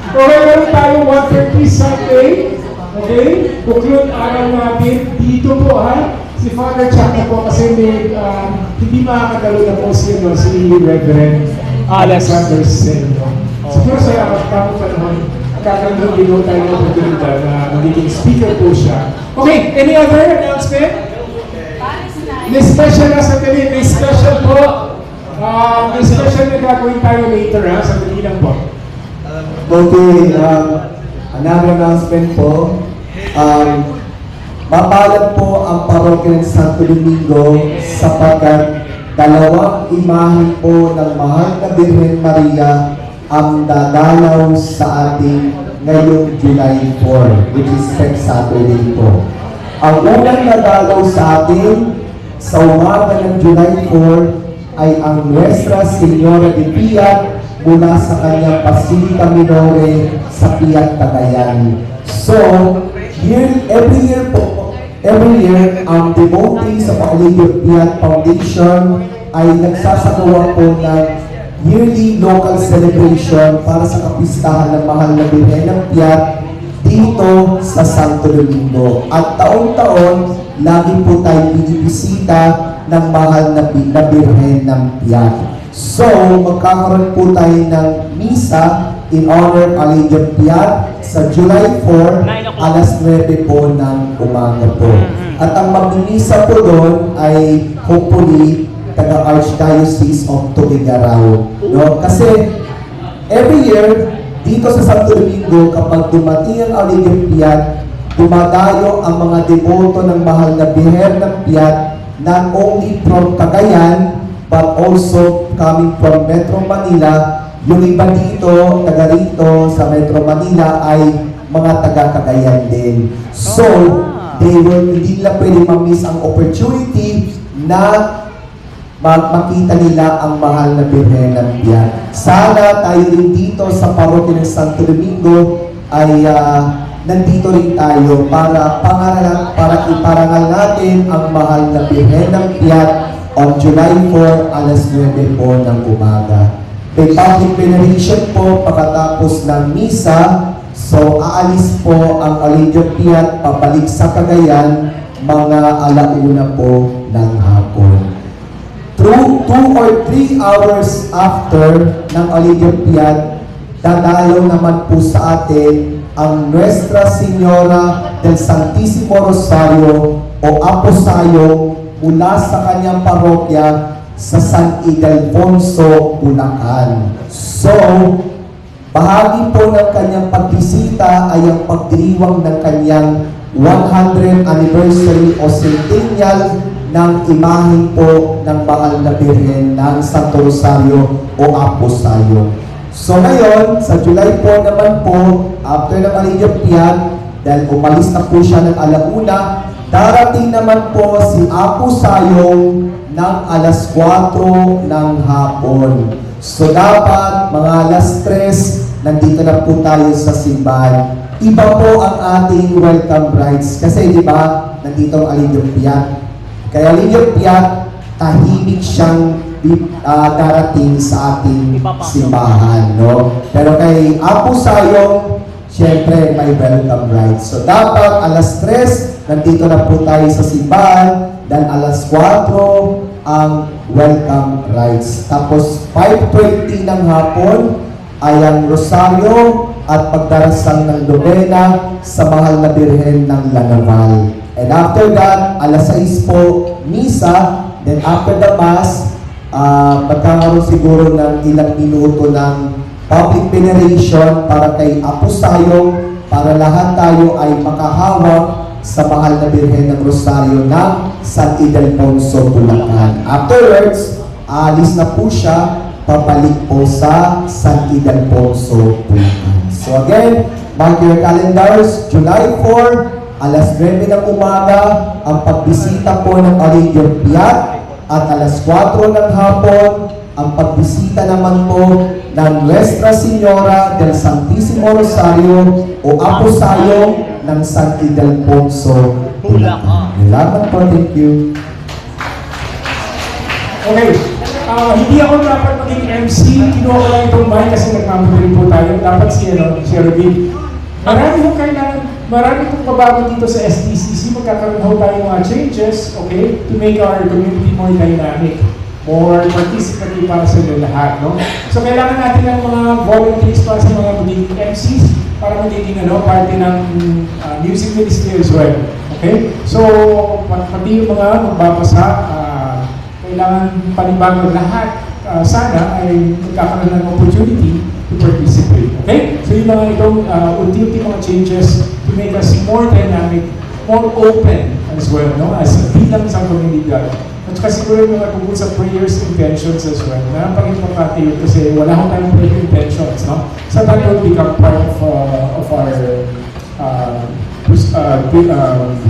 Okay, meron tayong 1:30 Sunday. Okay? Conclude aral natin dito po ha. Si Father Chuck na po kasi may, hindi makakadalo na po si Reverend Alexander Senyo. Siguro sa tamang panahon, kakandang ginawa tayo ng oportunidad na magiging speaker po siya. Okay, any other announcement? May special na sa gabi, may special po. May special na gagawin tayo later ha, sa gabi lang po. Okay, another announcement po. Mapalad po ang parokya ng Santo Domingo sapagkat dalawang imahe po ng mahal na Birhen Maria ang dadalaw sa ating ngayong July 4, which is next Saturday po. Ang unang dadalaw sa atin sa umaga ng July 4 ay ang Nuestra Señora de Piat mula sa kanyang Basilica Minore sa Piat, Cagayan. So, every year, ang devotee sa Pauligid Piat Foundation ay nagsasagawa po ng yearly local celebration para sa kapistahan ng mahal na Birhen ng Piat dito sa Santo Domingo. At taon-taon, lagi po tayo binibisita ng mahal na Birhen ng Piat. So, magkakaroon po tayo ng misa in honor of Alidia Piat sa July 4, alas 9 po ng umaga po. At ang magmimisa po doon ay hopefully taga-Archdiocese of Tuguegarao. No? Kasi every year, dito sa Santo Domingo, kapag dumating ang Alidia Piat, dumadayo ang mga deboto ng mahal na Birhen ng Piat, not only from Cagayan, but also coming from Metro Manila. Yung iba dito, taga rito sa Metro Manila ay mga taga-Cagayan din. So, hindi nila pwede ma-miss ang opportunity na makita nila ang mahal na Birhen ng Piat. Sana tayo din dito sa parokya ng Santo Domingo ay nandito rin tayo para iparangal natin ang mahal na Birhen ng Piat on July 4, alas 9 po ng umaga. may public veneration po pagkatapos ng misa. So, aalis po ang Olympiad pabalik sa Cagayan mga alauna po ng hapon. Through 2 or 3 hours after ng Olympiad, dadalaw naman po sa atin ang Nuestra Señora del Santísimo Rosario o Aposayo mula sa kanyang parokya sa San Ildefonso, Bulacan. So, bahagi po ng kanyang pagbisita ay ang pagdiriwang ng kanyang 100th anniversary o centennial ng imahe po ng Mahal na Birhen ng Santo Rosario o Aposayo. So ngayon, sa July 4 naman po, after ng Olympiad, dahil umalis na po siya ng alauna, darating naman po si Aposayo ng alas 4 ng hapon. So dapat mga alas 3, nandito na po tayo sa simbahan. Iba po ang ating welcome rites kasi di ba, nandito ang Olympiad. Kaya Olympiad, tahimik siyang darating sa ating simbahan, no? Pero kay Aposayo, syempre may welcome rites. So dapat alas 3, nandito na po tayo sa simbahan, dan alas 4 ang welcome rites. Tapos 5:20 ng hapon ay ang rosaryo at pagdarasal ng Novena sa Mahal na Birhen ng Lanaval. And after that, alas 6 po, misa. Then after the Mass, magkakaroon siguro ng ilang minuto ng public veneration para kay Aposayo, para lahat tayo ay makahawak sa Mahal na Birhen ng Rosario ng San Ildefonso, Bulacan. Afterwards, alis na po siya, pabalik po sa San Ildefonso, Bulacan. So again, mark your calendars, July 4, alas 9 ng umaga, ang pagbisita po ng Olympiad at alas 4 ng hapon, ang pagbisita naman po ng Nuestra Señora del Santísimo Rosario o Aposayo ng San Ildefonso, Bulacan. Salamat po, thank you. Okay, hindi ako dapat maging MC. Kinuha ko lang itong mic kasi nagmamadali po tayo. Dapat si Robin. Marami pong pabago dito sa STCC. Magkakaroon ho tayo mga changes, okay, to make our community more dynamic, more participatory para sa lahat, no? So, kailangan natin ng mga volunteers para sa mga magiging MCs para magiging parte ng music ministry as well. Okay? So, pati yung mga magbabasa, kailangan panibago lahat. Sana ay magkakaroon ng opportunity to participate. Okay? So yung mga itong unti-unti mga changes to make us more dynamic, more open as well, no? As bilang sa komunidad. At saka siguro yung mga tungkol sa prayers intentions as well. Napaka-importante yun kasi wala akong tayong prayer intentions, no? So that will become part of our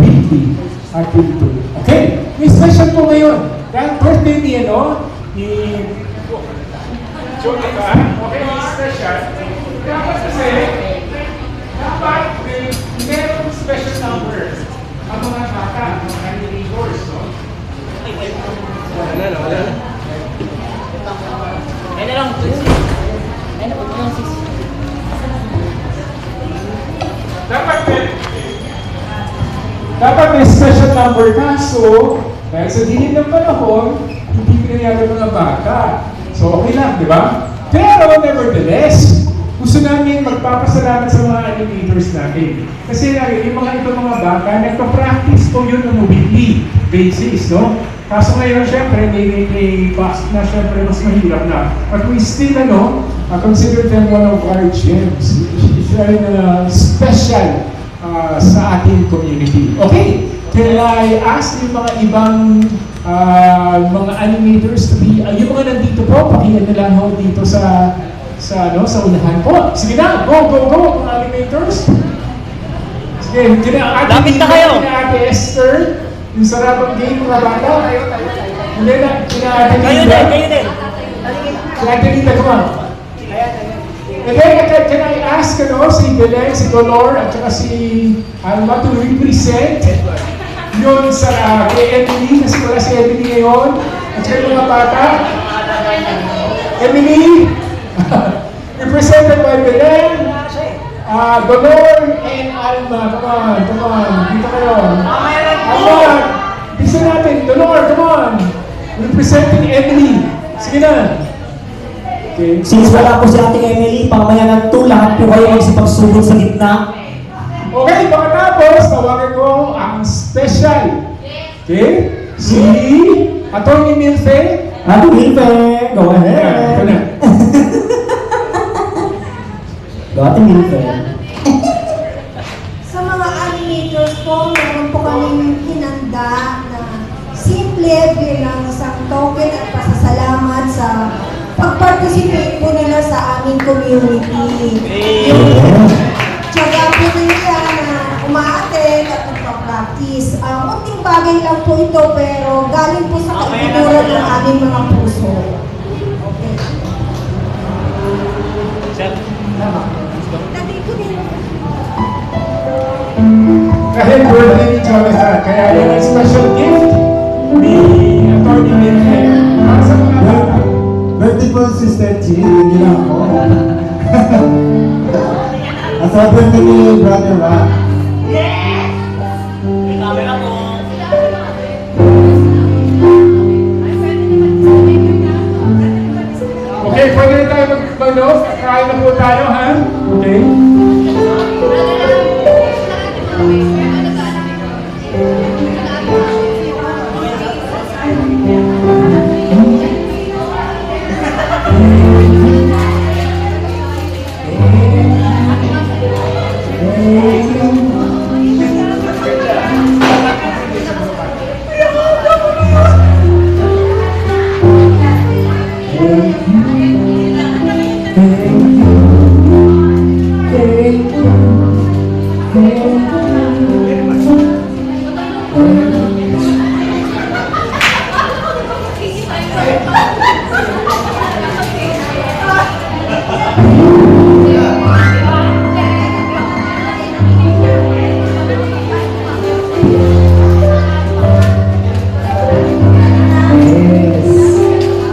weekly activity. Okay? May special po ngayon. Dahil birthday ni Joe, okay, may special. Dapat merong special number ang mga bata, mga candidates, no? Wala na. Ayun na lang. Ayun na po yung 6. Dapat may special number kaso dahil sa dilim ng panahon, hindi pinayag ang mga bata. So okay lang, di ba? Pero nevertheless, gusto namin magpapasalamat sa mga animators natin. Kasi yung mga itong mga bata, nagpa-practice po yun on a weekly basis, no? Kaso ngayon, syempre, may box na syempre mas mahirap na. But we still, consider them one of our gems. It's very special sa ating community. Okay, can I ask yung mga ibang mga animators to be, yung mga nandito po, pakinggan na lang ho dito sa unahan po. Sige na, go, mga animators. Sige, Lapit na kayo. Ate Esther, yung sarapang game mga bata. Hindi na, Kayo din. Ate Lita, come on. And then, can I ask, si Belen, si Dolor, at saka si Alma to represent yun sa kay Emily, kasi wala si Emily ngayon, at saka yung mga bata. Emily, Represented by Belen, Dolor, and Alma. Come on. Dito kayo. Alma, bisa natin. Dolor, come on. Representing Emily. Sige na. Okay. Since wala po si Ate Emily, pamaya ng 2, lahat po kayo magsipagsugod sa gitna. Okay, pagkatapos, tawagan ko ang special. Okay? Si Atty. Milfe. Ate Milfe, go Ito ahead. na. Go Ate Milfe. Sa mga animators po, meron po kaming hinanda na simple bilang isang token at pasasalamat sa pag-participate po nila sa aming community. Yung tiyaga po nila na umaaten at nagpa-practice. Munting bagay lang po ito pero galing po sa kalikuran ng aming mga puso. Okay. Nandito din. Kahit birthday ni Jonathan, kaya yan ang special gift ni Atty. Milfe. Para sa mga bata. Birthday po, Sister Chi, hindi lang ako. At sa birthday ni Brother Ra. May camera po. Okay, pwede na tayo mag-ano? Kain na po tayo, ha? Okay?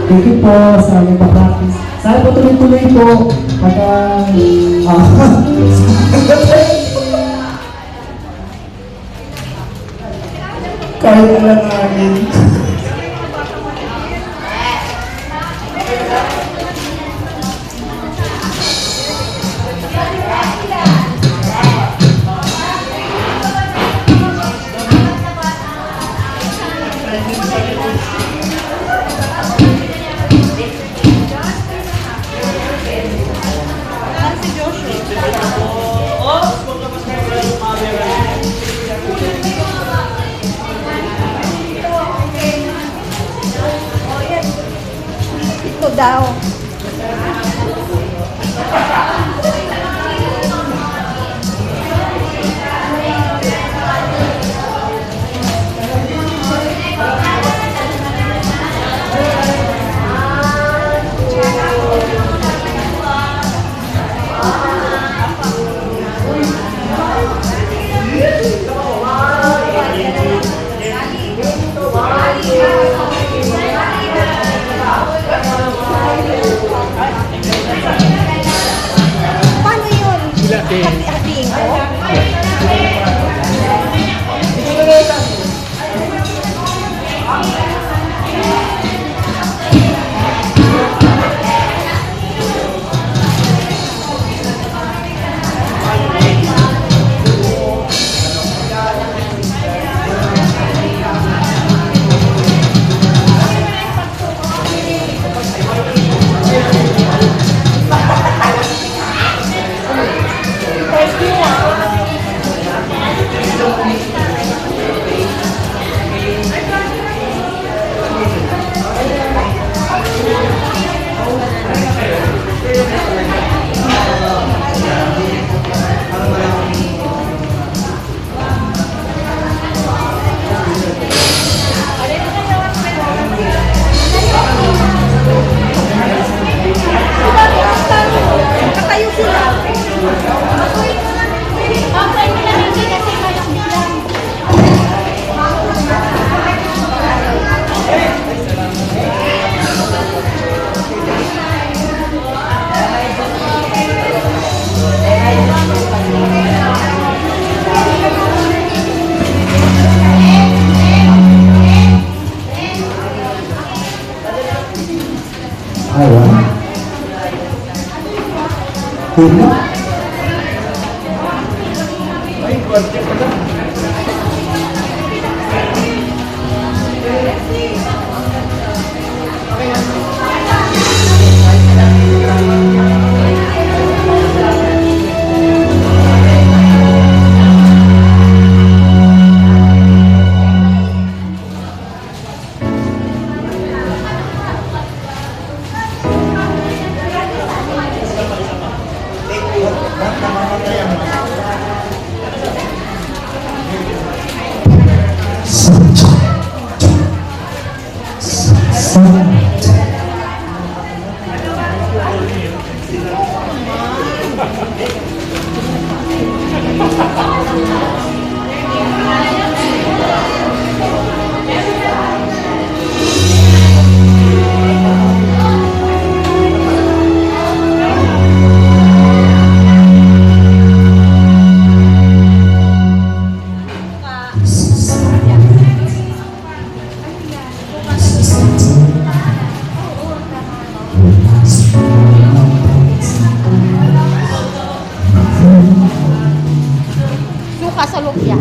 Thank you po sa aming pa-practice. Sana po tuloy-tuloy po pagka... Kaya na lang namin. Ito daw. Paano yun? Hati-hatiin ko? Nakatayo sila. Suka sa lumpia.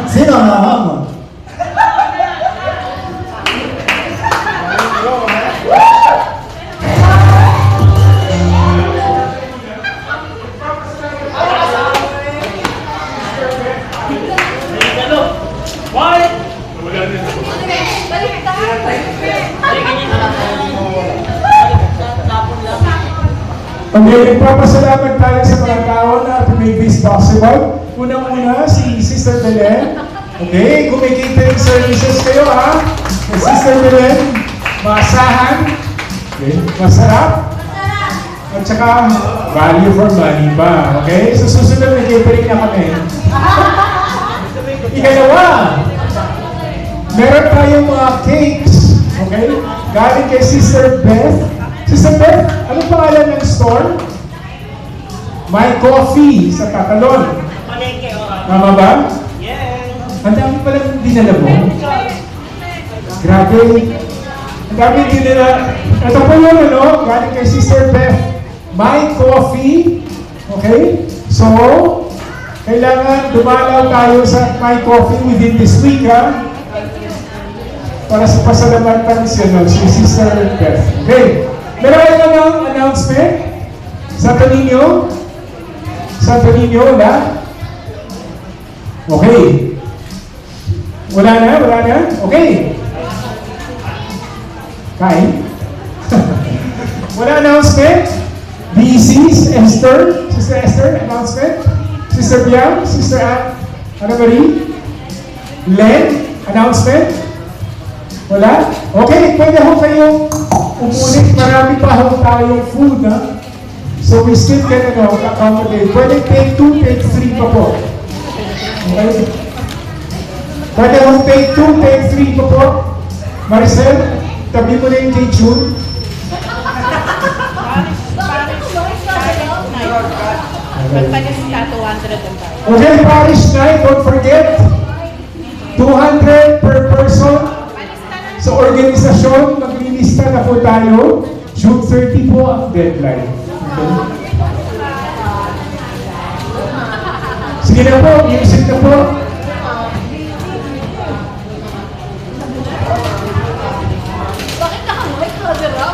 Sino ang nahamon? Okay, nagpapasalamat tayo sa mga tao na made this possible. Unang-una, si Sister Belen. Okay, kung may catering services kayo ha, Sister Belen, maasahan, okay, masarap, at saka value for money ba, okay? So susunod na catering na kami. Ikalawa, meron tayong mga cakes. Okay? Galing kay Sister Beth. Sister Beth, anong pangalan ng store? My Coffee sa Tatalon. Palengke, Tama ba? Yes. Ang dami pala dinala mo. Grabe. Ang dami dinala. Ito po yun, ano? Galing kay Sister Beth. My Coffee. Okay? So, kailangan dumalaw tayo sa My Coffee within this week, ha? Para sa pasalamatan si Sister Beth. Okay. Meron kayo namang announcement? Santo Niño? Santo Niño, wala? Okay. Wala na? Wala na? Okay. Kain? Wala announcement? BC's, Esther? Sister Esther, announcement? Sister Biang? Sister Ana Marie? Len? Announcement? Wala? Okay, pwede ho kayong umulit. Marami pa ho tayong food, ha? So we still can accommodate. Pwede take 2, take 3 pa po. Okay? Pwede ho take 2, take 3 pa po. Maricel, tabi mo na yung kay June. Okay, parish night, don't forget. 200 per person. Sa organisasyon, maglilista na po tayo. June 30 po ang deadline. Okay. Sige na po, music na po. Bakit naka-mic ka, Zara?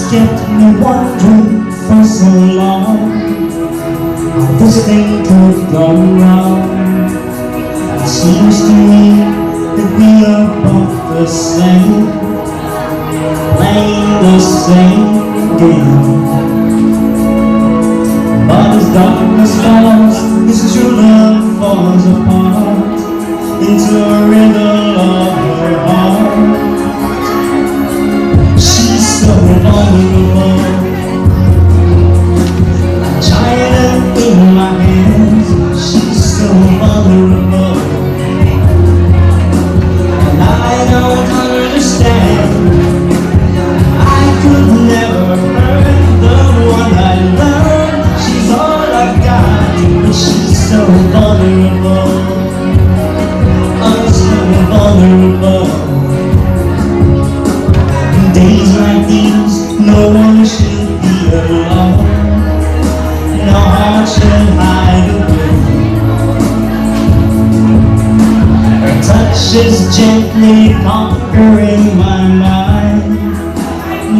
Kept me wondering for so long how this thing could go wrong. It seems to me that we are both the same, playing the same game. But as darkness falls, this true love falls apart into a riddle of her heart. So vulnerable, like China in my hands. She's so vulnerable, and I don't understand. I could never hurt the one I love. She's all I've got, but she's so vulnerable, oh so vulnerable. Days like these, no one should be alone. No heart should hide away. Her touch is gently conquering my mind.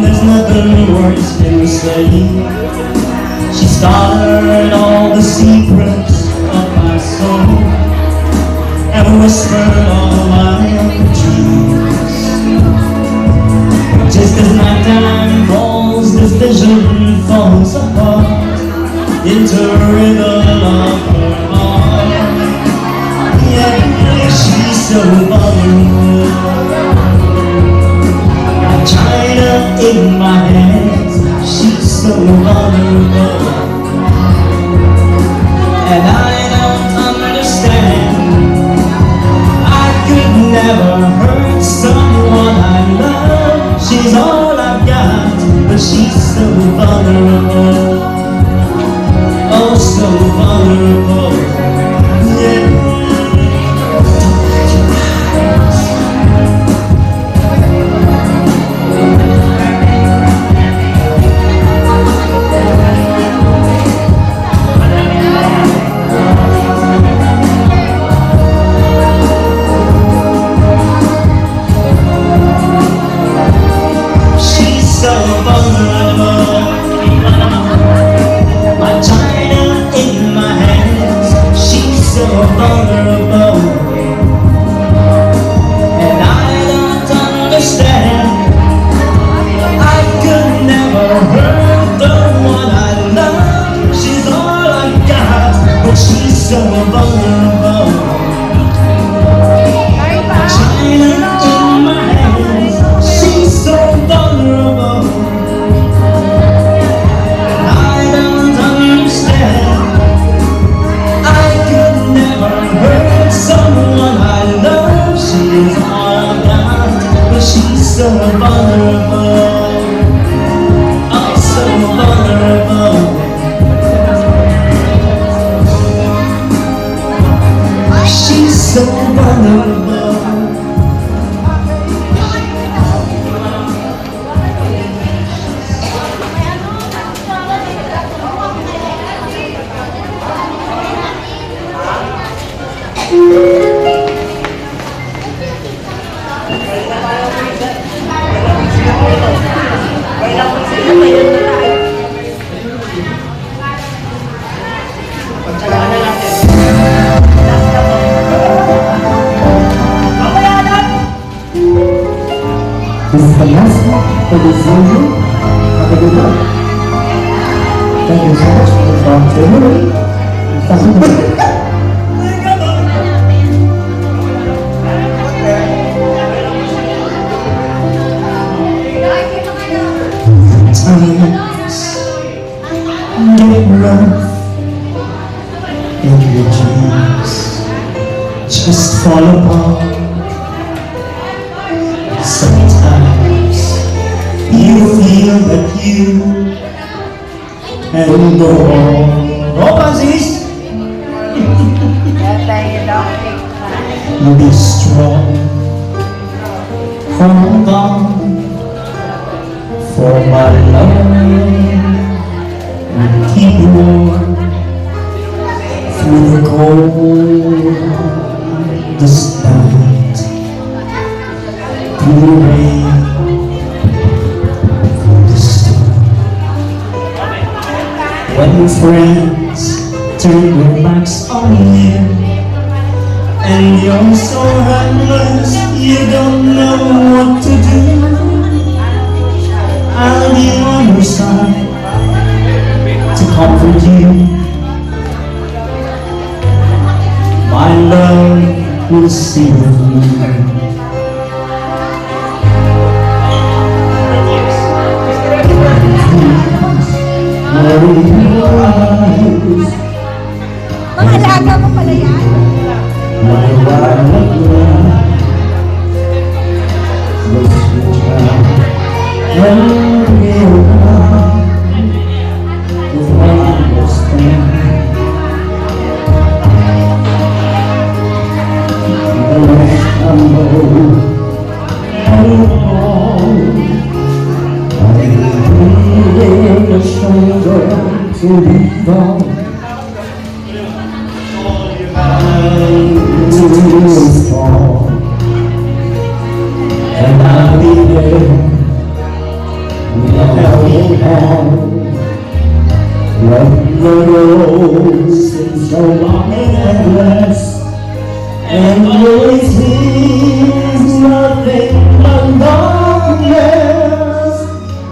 There's nothing words can say. She started all the secrets of my soul and whispered all my dreams. Just as my time falls, this vision falls apart into a riddle of her heart. Yeah, she's so vulnerable, got China in my hands. She's so vulnerable, and I don't understand. I could never hurt someone I love. She's all I've got, but she's so vulnerable, oh so vulnerable, yeah. She's so vulnerable. China in my hands. She's so vulnerable. I don't understand. I could never hurt someone I love. She's all I got, but she's so vulnerable. Oh, so vulnerable. She's so vulnerable. This is the last for this video. Have a good night. Thank you so much for January. Times get rough and your dreams just fall apart. Sometimes you feel that you can go on. Oh, Aziz! Be strong, hold on for my love and keep you warm through the coldest night, through the rain, through the storm. When friends turn their backs on you and you're so helpless, you don't know what to do, I'll be on your side to comfort you. My love will see you. Mga alaga mo pala yan? My wild to be gone. And I'll be there when the road seems so long and endless, and it seems nothing but darkness.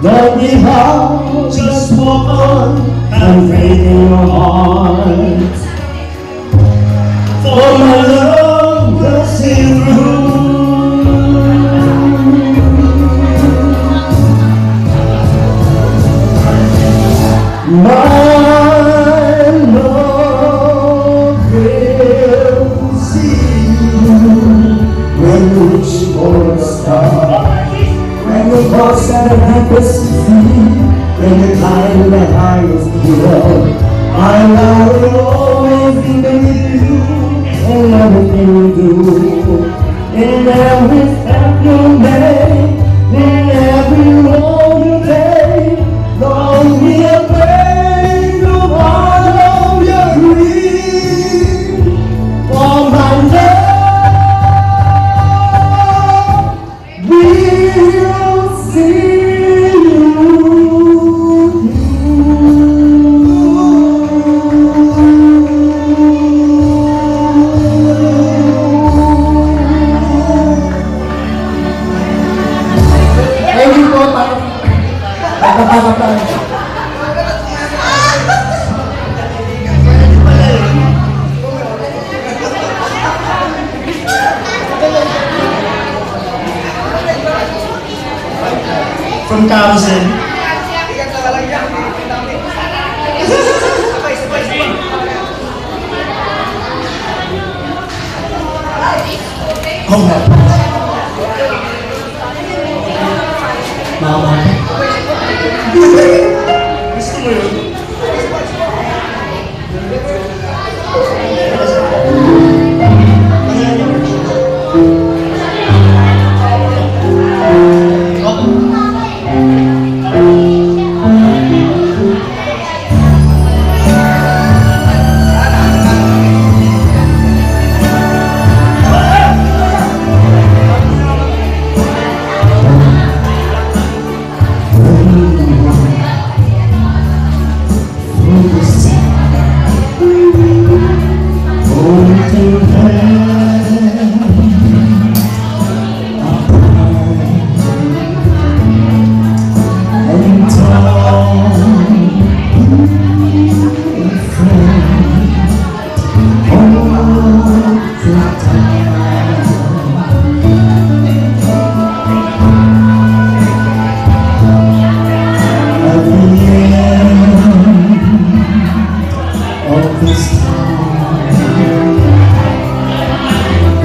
Don't give up, just walk on, have faith in your heart. For my love will see through. My love will see you when you reach for the star, when the boss at the deepest sea, when the climb the highest hill. My love will always be with you in everything you do, in every step you make, in every road you take. Don't be afraid to follow your dream, for my love will see you through. yung carousel. Oh, nga. Mama. Gusto mo yun?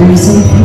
There's a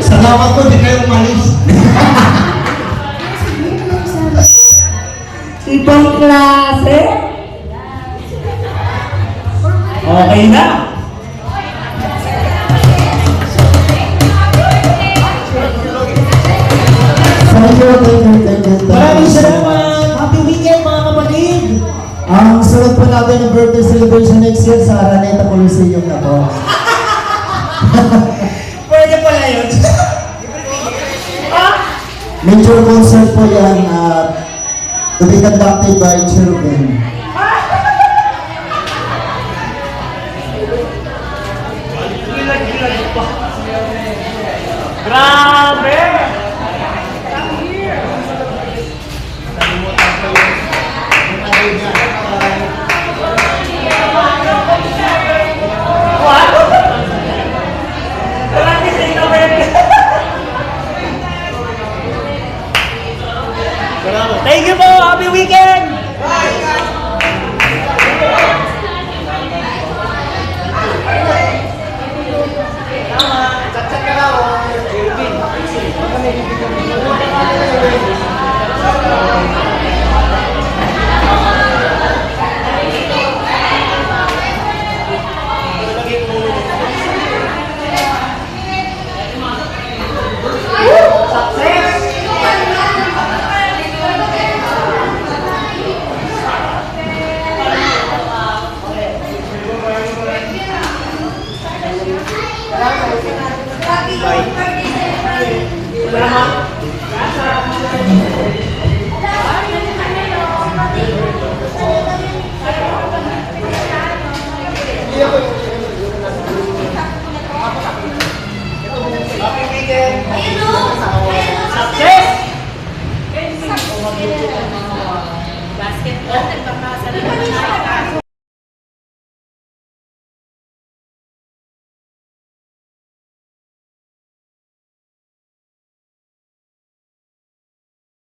Salamat po, di kayo umalis. Ibang klase? Okay na. Maraming salamat! Happy weekend mga kapatid! Ang sunod po natin ng birthday celebration next year sa Araneta Coliseum na po. Pwede pala yun. Major concert po yan to be conducted by Cherubin.